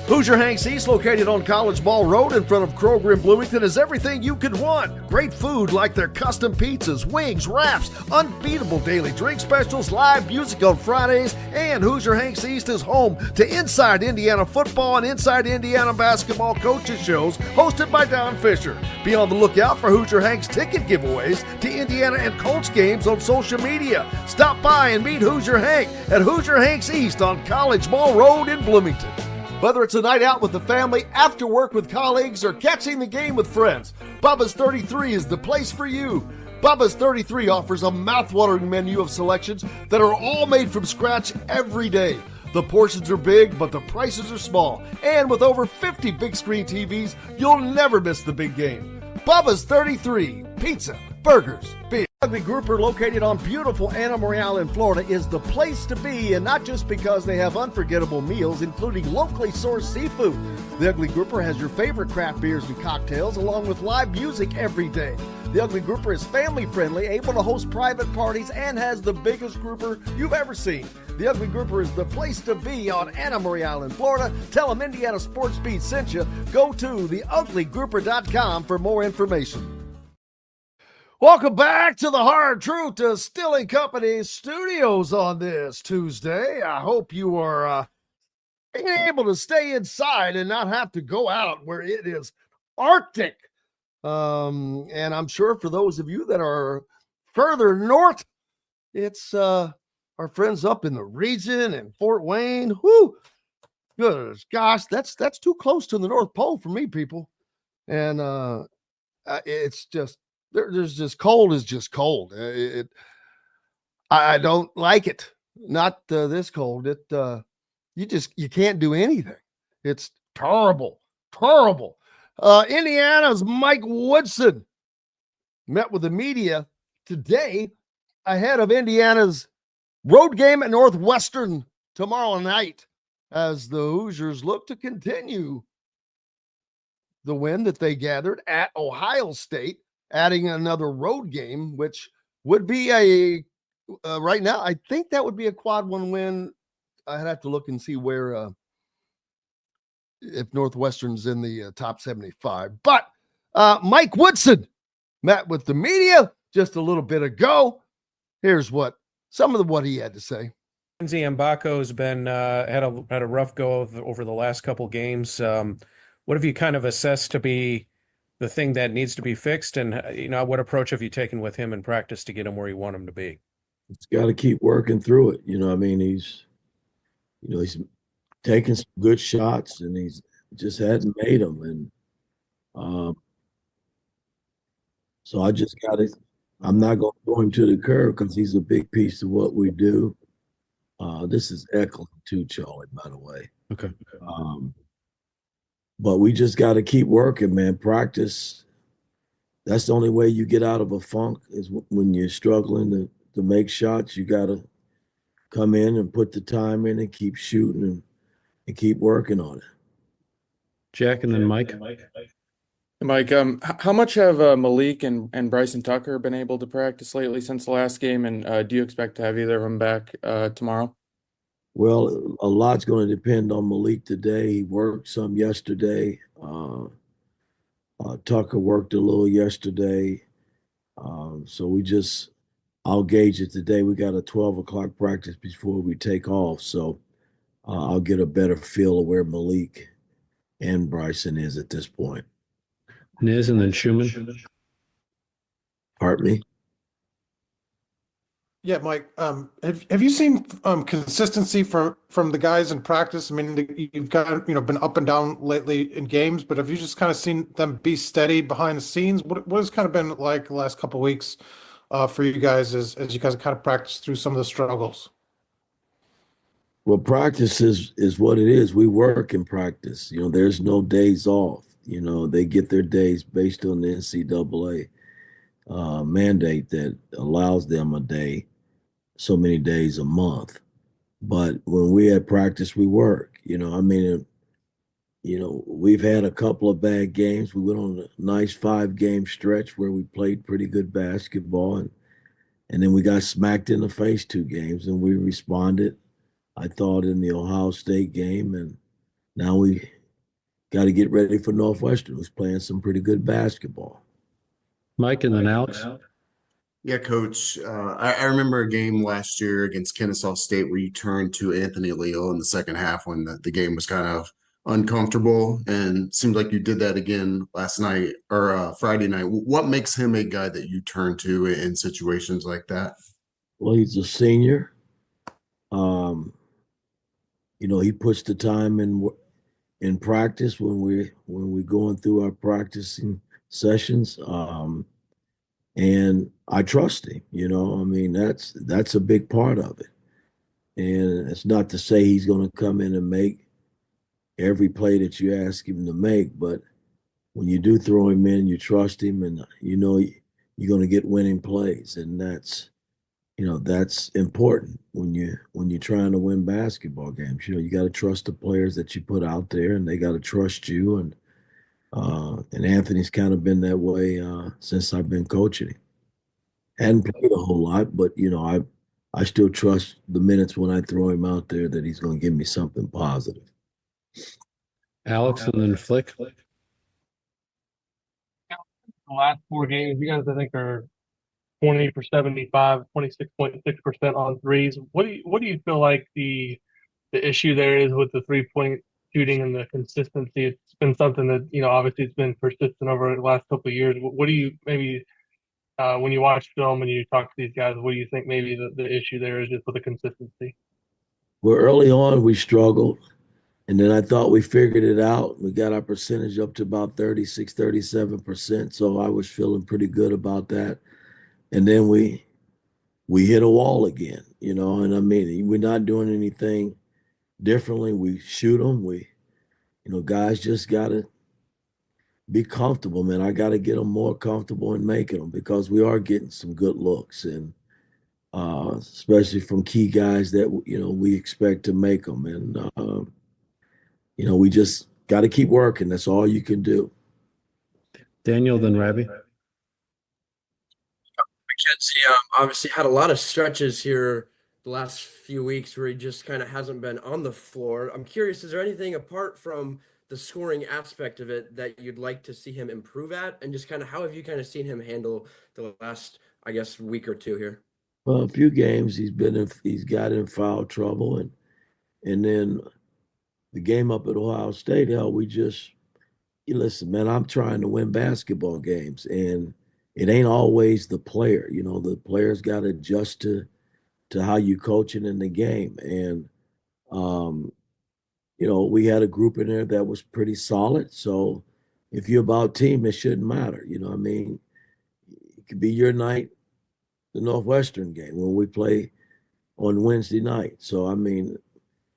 Hoosier Hanks East, located on College Ball Road in front of Kroger in Bloomington, is everything you could want. Great food like their custom pizzas, wings, wraps, unbeatable daily drink specials, live music on Fridays, and Hoosier Hanks East is home to Inside Indiana Football and Inside Indiana Basketball coaches shows hosted by Don Fisher. Be on the lookout for Hoosier Hanks ticket giveaways to Indiana and Colts games on social media. Stop by and meet Hoosier Hank at Hoosier Hanks East on College Ball Road in Bloomington. Whether it's a night out with the family, after work with colleagues, or catching the game with friends, Bubba's 33 is the place for you. Bubba's 33 offers a mouth-watering menu of selections that are all made from scratch every day. The portions are big, but the prices are small. And with over 50 big screen TVs, you'll never miss the big game. Bubba's 33, pizza, burgers, beer. Ugly Grouper, located on beautiful Anna Marie in Florida, is the place to be, and not just because they have unforgettable meals, including locally sourced seafood. The Ugly Grouper has your favorite craft beers and cocktails, along with live music every day. The Ugly Grouper is family-friendly, able to host private parties, and has the biggest grouper you've ever seen. The Ugly Grouper is the place to be on Anna Marie Island, Florida. Tell them Indiana Sports Beat sent you. Go to theuglygrouper.com for more information. Welcome back to the Hard Truth Distilling Company studios on this Tuesday. I hope you are able to stay inside and not have to go out where it is Arctic. And I'm sure for those of you that are further north, it's our friends up in the region and Fort Wayne. Whoo, goodness, gosh, that's too close to the North Pole for me, people. And it's just there's just cold is just cold. I don't like it. Not this cold. You can't do anything. It's terrible. Indiana's Mike Woodson met with the media today ahead of Indiana's road game at Northwestern tomorrow night as the Hoosiers look to continue the win that they gathered at Ohio State, adding another road game, which would be right now, I think that would be a quad one win. I'd have to look and see where if Northwestern's in the top 75. But Mike Woodson met with the media just a little bit ago. Here's what he had to say. Lindsay Mbako's been had a rough go over the last couple games. What have you kind of assessed to be the thing that needs to be fixed, and what approach have you taken with him in practice to get him where you want him to be? He's got to keep working through it. He's taking some good shots, and he's just hadn't made them. And so I just got to. I'm not going to throw him to the curb because he's a big piece of what we do. This is Eckler too, Charlie, by the way. Okay. But we just got to keep working, man. Practice. That's the only way you get out of a funk is when you're struggling to make shots. You got to come in and put the time in and keep shooting and keep working on it. Jack and then Mike. Mike, how much have Malik and Bryson Tucker been able to practice lately since the last game? And do you expect to have either of them back tomorrow? Well, a lot's going to depend on Malik today. He worked some yesterday. Tucker worked a little yesterday. So I'll gauge it today. We got a 12 o'clock practice before we take off. So I'll get a better feel of where Malik and Bryson is at this point. Niz and then Schumann. Pardon me? Yeah, Mike. Have you seen consistency from the guys in practice? I mean, you've got been up and down lately in games, but have you just kind of seen them be steady behind the scenes? What has kind of been like the last couple of weeks for you guys as you guys kind of practice through some of the struggles? Well, practice is what it is. We work in practice. There's no days off. They get their days based on the NCAA mandate that allows them a day, so many days a month. But when we at practice, we work. We've had a couple of bad games. We went on a nice 5-game stretch where we played pretty good basketball, and then we got smacked in the face 2 games, and we responded, I thought, in the Ohio State game, and now we got to get ready for Northwestern, who's playing some pretty good basketball. Mike and then Alex. Yeah, Coach. I remember a game last year against Kennesaw State where you turned to Anthony Leal in the second half when the game was kind of uncomfortable, and it seemed like you did that again last night or Friday night. What makes him a guy that you turn to in situations like that? Well, he's a senior. He puts the time in practice when we're going through our practicing sessions. And I trust him, that's a big part of it. And it's not to say he's going to come in and make every play that you ask him to make, but when you do throw him in, you trust him, and you you're going to get winning plays, and that's important when you're trying to win basketball games. You got to trust the players that you put out there, and they got to trust you. And Anthony's kind of been that way since I've been coaching him. Hadn't played a whole lot, but I still trust the minutes when I throw him out there that he's going to give me something positive. Alex and then Flick. The last 4 games, you guys, I think, are 20 for 75, 26.6% on threes. What do you feel like the issue there is with the 3-point shooting and the consistency? It's been something that, obviously it's been persistent over the last couple of years. What do you maybe when you watch film and you talk to these guys, what do you think maybe the issue there is just with the consistency? Well, early on we struggled, and then I thought we figured it out. We got our percentage up to about 36, 37%. So I was feeling pretty good about that. And then we hit a wall again, and I mean, we're not doing anything differently. We shoot them. Guys just got to be comfortable, man. I got to get them more comfortable in making them, because we are getting some good looks, and especially from key guys that, we expect to make them. And, we just got to keep working. That's all you can do. Daniel, then Ravi. McKenzie obviously had a lot of stretches here the last few weeks where he just kind of hasn't been on the floor. I'm curious, is there anything apart from the scoring aspect of it that you'd like to see him improve at? And just kind of how have you kind of seen him handle the last, I guess, week or two here? Well, a few games he's got in foul trouble, and then the game up at Ohio State, listen, man, I'm trying to win basketball games, and it ain't always the player. The players got to adjust to how you coaching in the game. And, we had a group in there that was pretty solid. So if you're about team, it shouldn't matter. I mean, it could be your night, the Northwestern game when we play on Wednesday night. So, I mean,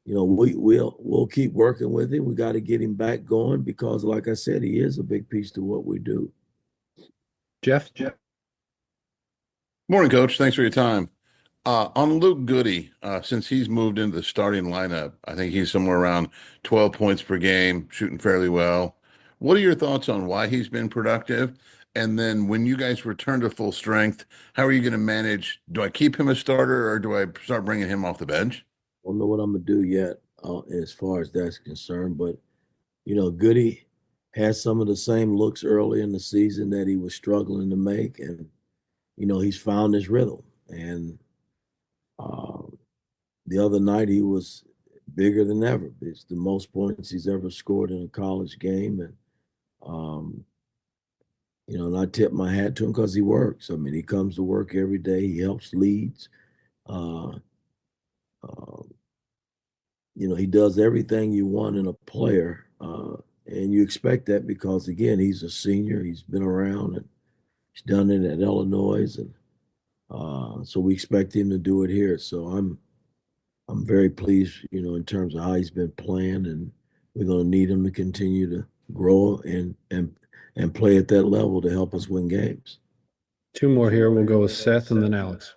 we'll keep working with him. We got to get him back going, because, like I said, he is a big piece to what we do. Jeff. Morning, Coach. Thanks for your time. On Luke Goody, since he's moved into the starting lineup, I think he's somewhere around 12 points per game, shooting fairly well. What are your thoughts on why he's been productive? And then when you guys return to full strength, how are you going to manage? Do I keep him a starter, or do I start bringing him off the bench? I don't know what I'm going to do yet as far as that's concerned. But, Goody has some of the same looks early in the season that he was struggling to make. And, he's found his rhythm. And the other night he was bigger than ever. It's the most points he's ever scored in a college game. And, and I tip my hat to him because he works. I mean, he comes to work every day. He helps leads. He does everything you want in a player. And you expect that because, again, he's a senior. He's been around, and he's done it at Illinois. And so we expect him to do it here. So I'm very pleased, in terms of how he's been playing, and we're going to need him to continue to grow and play at that level to help us win games. Two more here. We'll go with Seth and then Alex.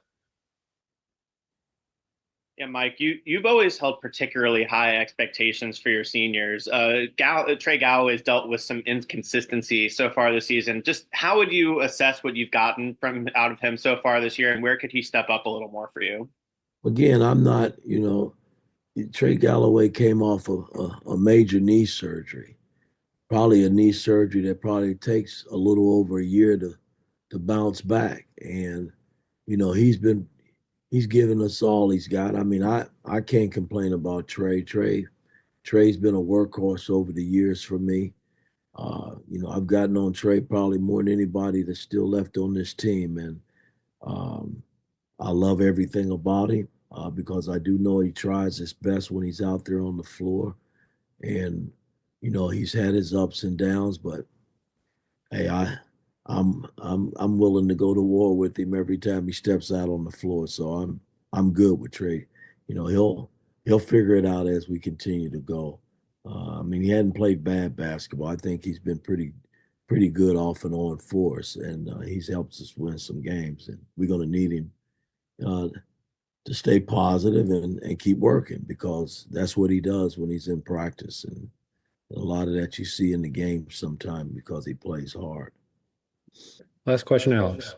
Yeah, Mike, you've always held particularly high expectations for your seniors. Trey Galloway has dealt with some inconsistency so far this season. Just how would you assess what you've gotten out of him so far this year, and where could he step up a little more for you? Again, I'm not, Trey Galloway came off a major knee surgery, probably a knee surgery that probably takes a little over a year to bounce back. And, he's given us all he's got. I mean, I can't complain about Trey. Trey's been a workhorse over the years for me. I've gotten on Trey probably more than anybody that's still left on this team. And I love everything about him because I do know he tries his best when he's out there on the floor. And, he's had his ups and downs, but hey, I'm willing to go to war with him every time he steps out on the floor. So I'm good with Trey. He'll figure it out as we continue to go. I mean, he hadn't played bad basketball. I think he's been pretty pretty good off and on for us, and he's helped us win some games, and we're going to need him to stay positive and keep working, because that's what he does when he's in practice, and a lot of that you see in the game sometimes because he plays hard. Last question, Alex.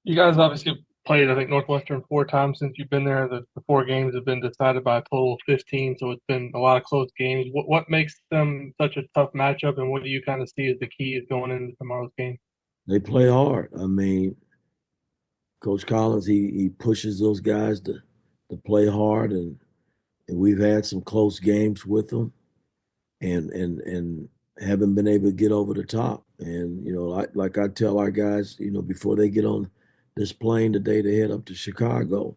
You guys obviously played, I think, Northwestern 4 times since you've been there. The 4 games have been decided by a total of 15, so it's been a lot of close games. What makes them such a tough matchup, and what do you kind of see as the keys going into tomorrow's game? They play hard. I mean, Coach Collins, he pushes those guys to play hard, and we've had some close games with them, and haven't been able to get over the top. And like I tell our guys, before they get on this plane today to head up to Chicago,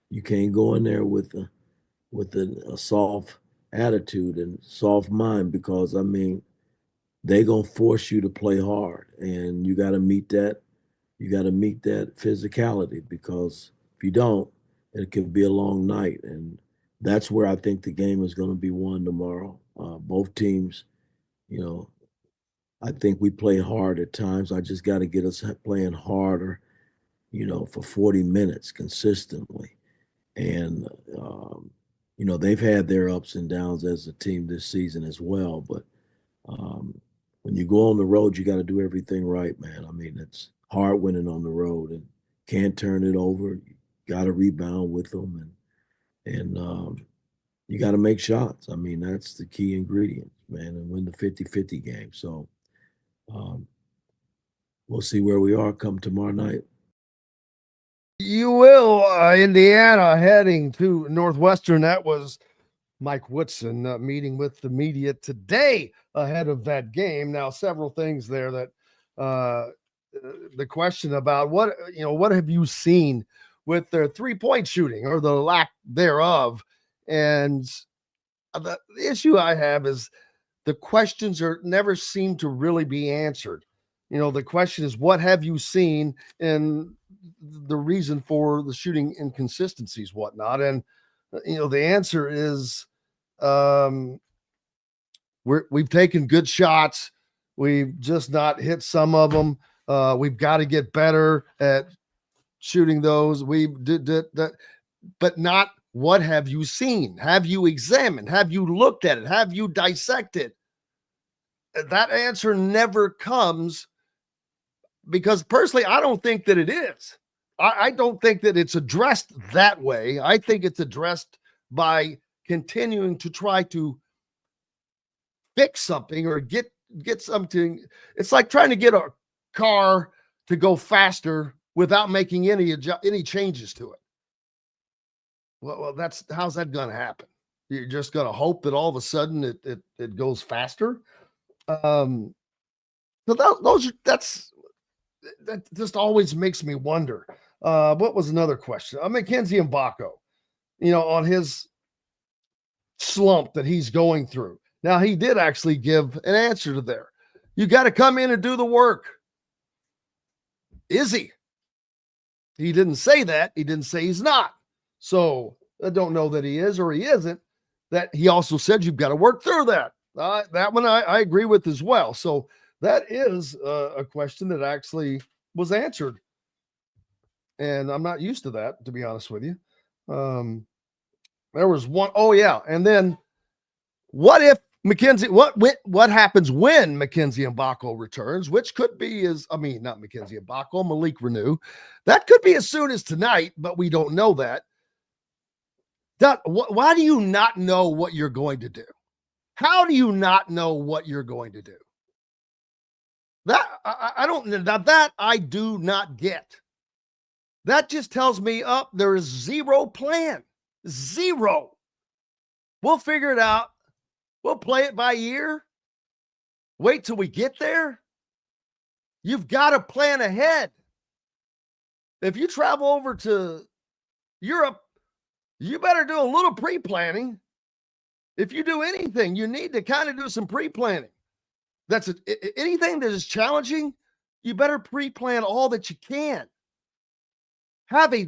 you can't go in there with a soft attitude and soft mind, because I mean, they're gonna force you to play hard, and you got to meet that. You got to meet that physicality, because if you don't, it could be a long night. And that's where I think the game is going to be won tomorrow. Both teams, I think we play hard at times. I just got to get us playing harder, for 40 minutes consistently. And, they've had their ups and downs as a team this season as well. But when you go on the road, you got to do everything right, man. I mean, it's hard winning on the road, and can't turn it over. You got to rebound with them, and you got to make shots. I mean, that's the key ingredient, man, and win the 50-50 game. So we'll see where we are come tomorrow night. You will, Indiana heading to Northwestern. That was Mike Woodson meeting with the media today ahead of that game. Now, several things there that the question about what have you seen with their 3-point shooting or the lack thereof? And the issue I have is the questions never seem to really be answered. The question is, what have you seen, and the reason for the shooting inconsistencies, whatnot. And, the answer is we've taken good shots. We've just not hit some of them. We've got to get better at shooting those. We did that, but not what have you seen? Have you examined? Have you looked at it? Have you dissected? That answer never comes, because personally, I don't think that it is. I don't think that it's addressed that way. I think it's addressed by continuing to try to fix something or get something. It's like trying to get a car to go faster without making any changes to it. Well, how's that going to happen? You're just going to hope that all of a sudden it goes faster. So that just always makes me wonder. What was another question? Mackenzie Mbako, on his slump that he's going through. Now, he did actually give an answer to there. You got to come in and do the work. Is he? He didn't say that. He didn't say he's not. So I don't know that he is or he isn't. That he also said you've got to work through that. That one I agree with as well. So that is a question that actually was answered. And I'm not used to that, to be honest with you. There was one. Oh, yeah. And then what if what happens when Mackenzie Mbako returns, which could be not Mackenzie Mbako, Malik Renew. That could be as soon as tonight, but we don't know that. Why do you not know what you're going to do? How do you not know what you're going to do? That I don't know. That I do not get. That just tells me there is zero plan. Zero. We'll figure it out. We'll play it by ear. Wait till we get there. You've got to plan ahead. If you travel over to Europe, you better do a little pre-planning. If you do anything, you need to kind of do some pre-planning. Anything that is challenging, you better pre-plan all that you can. Have a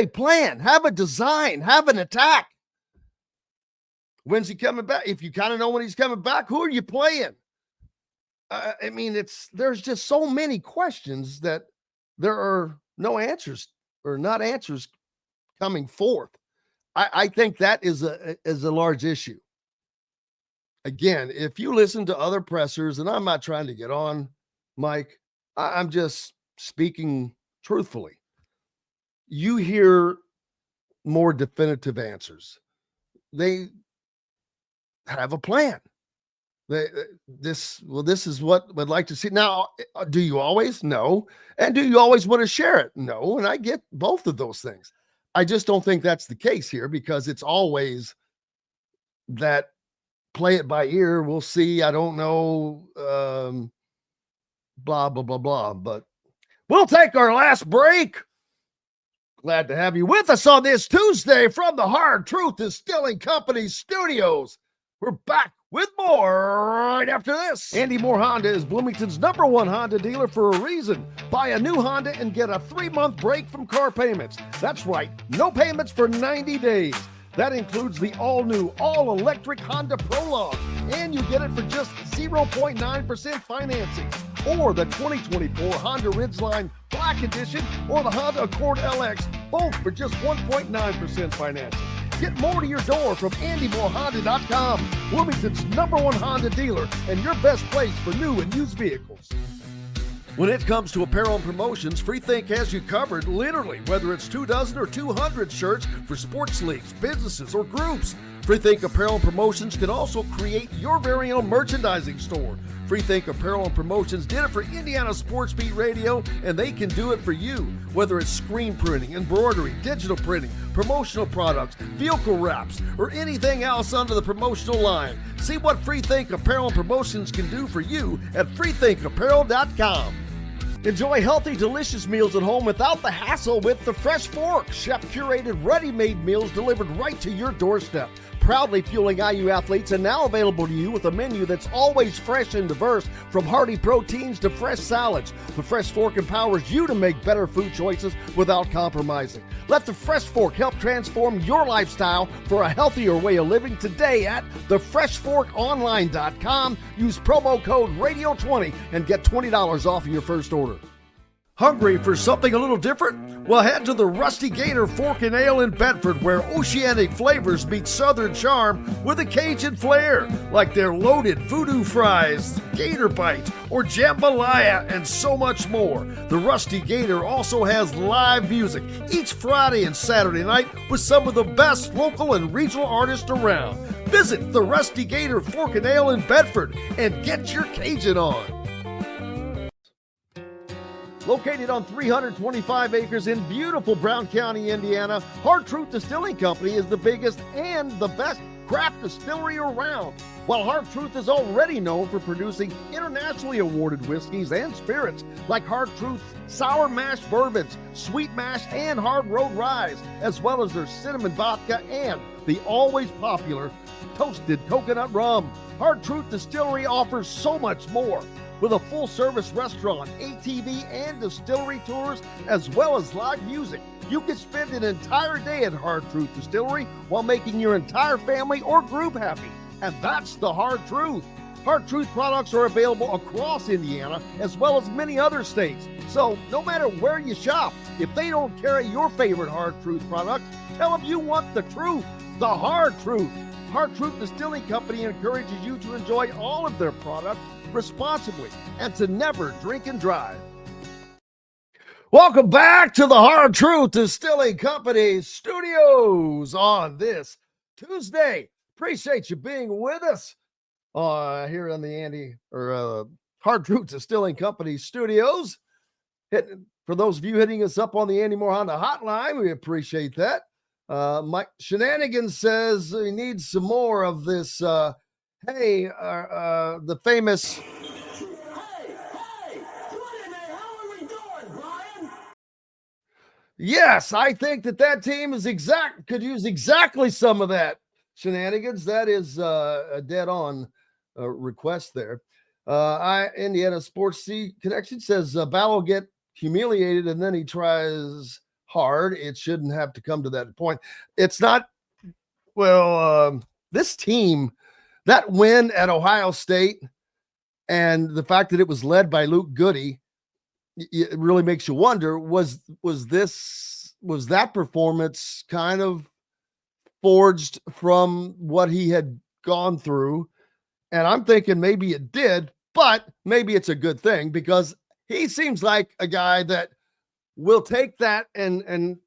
plan, have a design, have an attack. When's he coming back? If you kind of know when he's coming back, who are you playing? I mean, there's just so many questions that there are no answers or not answers coming forth. I think that is a large issue. Again, if you listen to other pressers, and I'm not trying to get on, Mike, I'm just speaking truthfully. You hear more definitive answers. They have a plan. This is what we'd like to see. Now, do you always? No. And do you always want to share it? No. And I get both of those things. I just don't think that's the case here, because it's always that play it by ear. We'll see. I don't know. Blah, blah, blah, blah. But we'll take our last break. Glad to have you with us on this Tuesday from the Hard Truth Distilling Company studios. We're back with more right after this. Andy Moore Honda is Bloomington's #1 Honda dealer for a reason. Buy a new Honda and get a 3-month break from car payments. That's right, no payments for 90 days. That includes the all-new, all-electric Honda Prologue, and you get it for just 0.9% financing. Or the 2024 Honda Ridgeline Black Edition or the Honda Accord LX, both for just 1.9% financing. Get more to your door from AndyMooreHonda.com, Bloomington's #1 Honda dealer and your best place for new and used vehicles. When it comes to apparel and promotions, Freethink has you covered, literally, whether it's 24 or 200 shirts for sports leagues, businesses, or groups. Freethink Apparel and Promotions can also create your very own merchandising store. Freethink Apparel and Promotions did it for Indiana Sports Beat Radio, and they can do it for you. Whether it's screen printing, embroidery, digital printing, promotional products, vehicle wraps, or anything else under the promotional line. See what Freethink Apparel and Promotions can do for you at freethinkapparel.com. Enjoy healthy, delicious meals at home without the hassle with the Fresh Fork. Chef-curated, ready-made meals delivered right to your doorstep. Proudly fueling IU athletes and now available to you with a menu that's always fresh and diverse, from hearty proteins to fresh salads. The Fresh Fork empowers you to make better food choices without compromising. Let the Fresh Fork help transform your lifestyle for a healthier way of living today at thefreshforkonline.com. Use promo code RADIO20 and get $20 off of your first order. Hungry for something a little different? Well, head to the Rusty Gator Fork and Ale in Bedford, where oceanic flavors meet southern charm with a Cajun flair, like their loaded voodoo fries, gator bites, or jambalaya, and so much more. The Rusty Gator also has live music each Friday and Saturday night with some of the best local and regional artists around. Visit the Rusty Gator Fork and Ale in Bedford and get your Cajun on. Located on 325 acres in beautiful Brown County, Indiana, Hard Truth Distilling Company is the biggest and the best craft distillery around. While Hard Truth is already known for producing internationally awarded whiskeys and spirits like Hard Truth's sour mash bourbons, sweet mash, and hard road ryes, as well as their cinnamon vodka and the always popular toasted coconut rum. Hard Truth Distillery offers so much more. With a full-service restaurant, ATV, and distillery tours, as well as live music, you can spend an entire day at Hard Truth Distillery while making your entire family or group happy. And that's the Hard Truth. Hard Truth products are available across Indiana, as well as many other states. So no matter where you shop, if they don't carry your favorite Hard Truth product, tell them you want the truth, the Hard Truth. Hard Truth Distilling Company encourages you to enjoy all of their products responsibly and to never drink and drive. Welcome back to the Hard Truth Distilling Company studios on this Tuesday. Appreciate you being with us here on the Hard Truth Distilling Company studios. For those of you hitting us up on the Andy Moore Honda hotline, we appreciate that. Mike Shenanigans says he needs some more of this. The famous. Yes, I think that team is could use exactly some of that Shenanigans. That is a dead on request there. Indiana Sports C Connection says Ball will get humiliated and then he tries hard. It shouldn't have to come to that point. It's not. Well, this team, that win at Ohio State, And the fact that it was led by Luke Goody, it really makes you wonder, was that performance kind of forged from what he had gone through? And I'm thinking maybe it did, but maybe it's a good thing because he seems like a guy that will take that and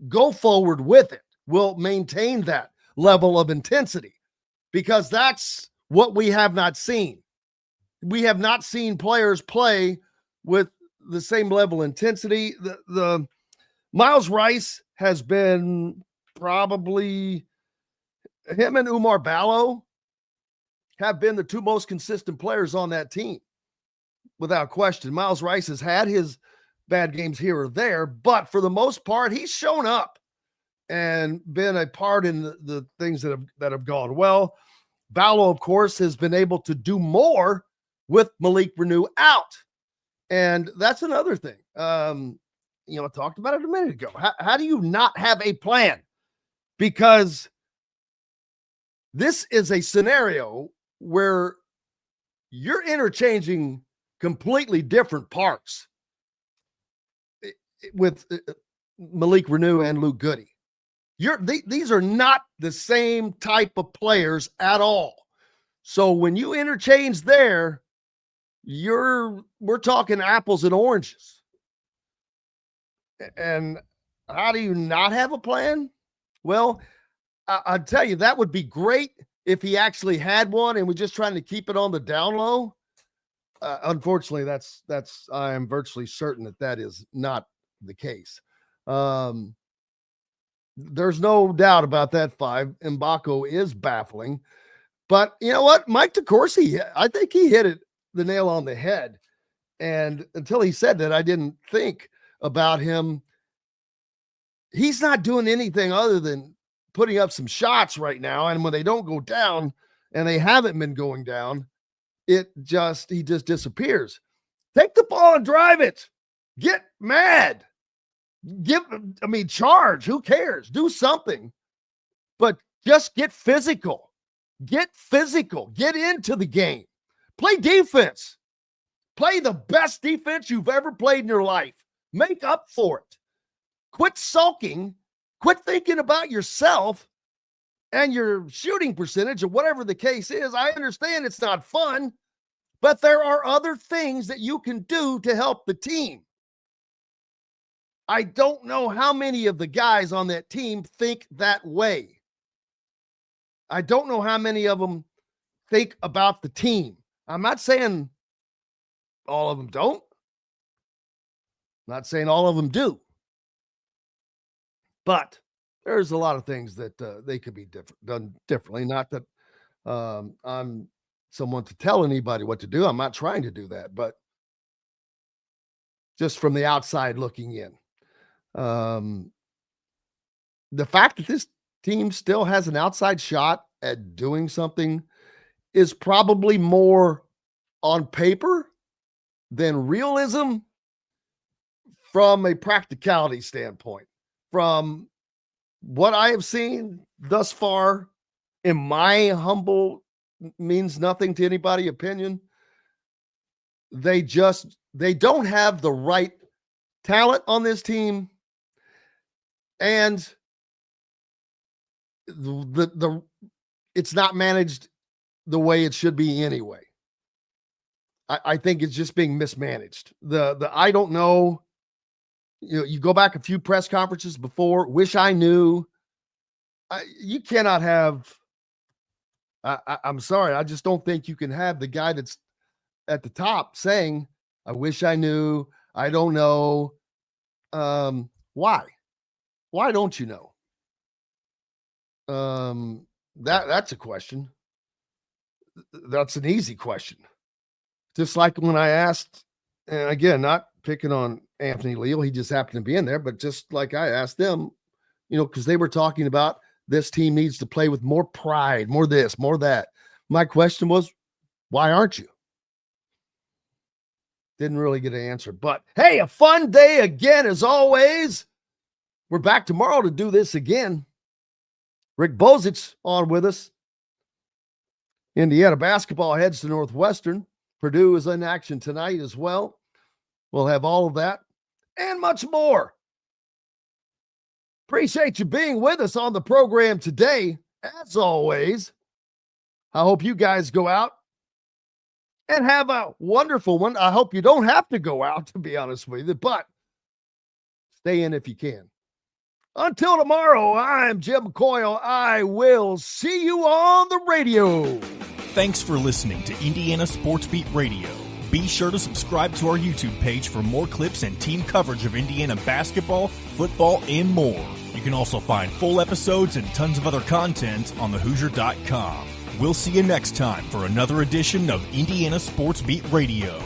go forward with it, will maintain that level of intensity, because that's what we have not seen. We have not seen players play with the same level of intensity. The Miles Rice has been probably, him and Umar Ballo have been the two most consistent players on that team, without question. Miles Rice has had his bad games here or there, but for the most part, he's shown up and been a part in the things that have gone well. Ballo, of course, has been able to do more with Malik Renew out. And that's another thing. I talked about it a minute ago. How do you not have a plan? Because this is a scenario where you're interchanging completely different parts with Malik Renew and Luke Goody. These are not the same type of players at all. So when you interchange there, we're talking apples and oranges. And how do you not have a plan? Well, I'll tell you, that would be great if he actually had one and we're just trying to keep it on the down low. Unfortunately, I am virtually certain that is not the case. There's no doubt about that 5. Mbako is baffling. But you know what? Mike DeCourcy, I think he hit the nail on the head. And until he said that, I didn't think about him. He's not doing anything other than putting up some shots right now. And when they don't go down, and they haven't been going down, he just disappears. Take the ball and drive it. Get mad. Charge. Who cares? Do something. But just get physical. Get physical. Get into the game. Play defense. Play the best defense you've ever played in your life. Make up for it. Quit sulking. Quit thinking about yourself and your shooting percentage or whatever the case is. I understand it's not fun, but there are other things that you can do to help the team. I don't know how many of the guys on that team think that way. I don't know how many of them think about the team. I'm not saying all of them don't. I'm not saying all of them do. But there's a lot of things that they could be done differently. Not that I'm someone to tell anybody what to do. I'm not trying to do that. But just from the outside looking in, the fact that this team still has an outside shot at doing something is probably more on paper than realism from a practicality standpoint. From what I have seen thus far, in my humble, means nothing to anybody opinion, they don't have the right talent on this team, and it's not managed the way it should be anyway. I think it's just being mismanaged. The I don't know. You go back a few press conferences before, wish I knew. You cannot have, I'm sorry, I just don't think you can have the guy that's at the top saying, I wish I knew, I don't know. Why? Why don't you know? That's a question. That's an easy question. Just like when I asked, and again, not picking on Anthony Leal, he just happened to be in there, but just like I asked them, because they were talking about this team needs to play with more pride, more this, more that. My question was, why aren't you? Didn't really get an answer, but hey, a fun day again, as always. We're back tomorrow to do this again. Rick Bozich on with us. Indiana basketball heads to Northwestern. Purdue is in action tonight as well. We'll have all of that and much more. Appreciate you being with us on the program today. As always, I hope you guys go out and have a wonderful one. I hope you don't have to go out, to be honest with you, but stay in if you can. Until tomorrow, I'm Jim Coyle. I will see you on the radio. Thanks for listening to Indiana Sports Beat Radio. Be sure to subscribe to our YouTube page for more clips and team coverage of Indiana basketball, football, and more. You can also find full episodes and tons of other content on thehoosier.com. We'll see you next time for another edition of Indiana Sports Beat Radio.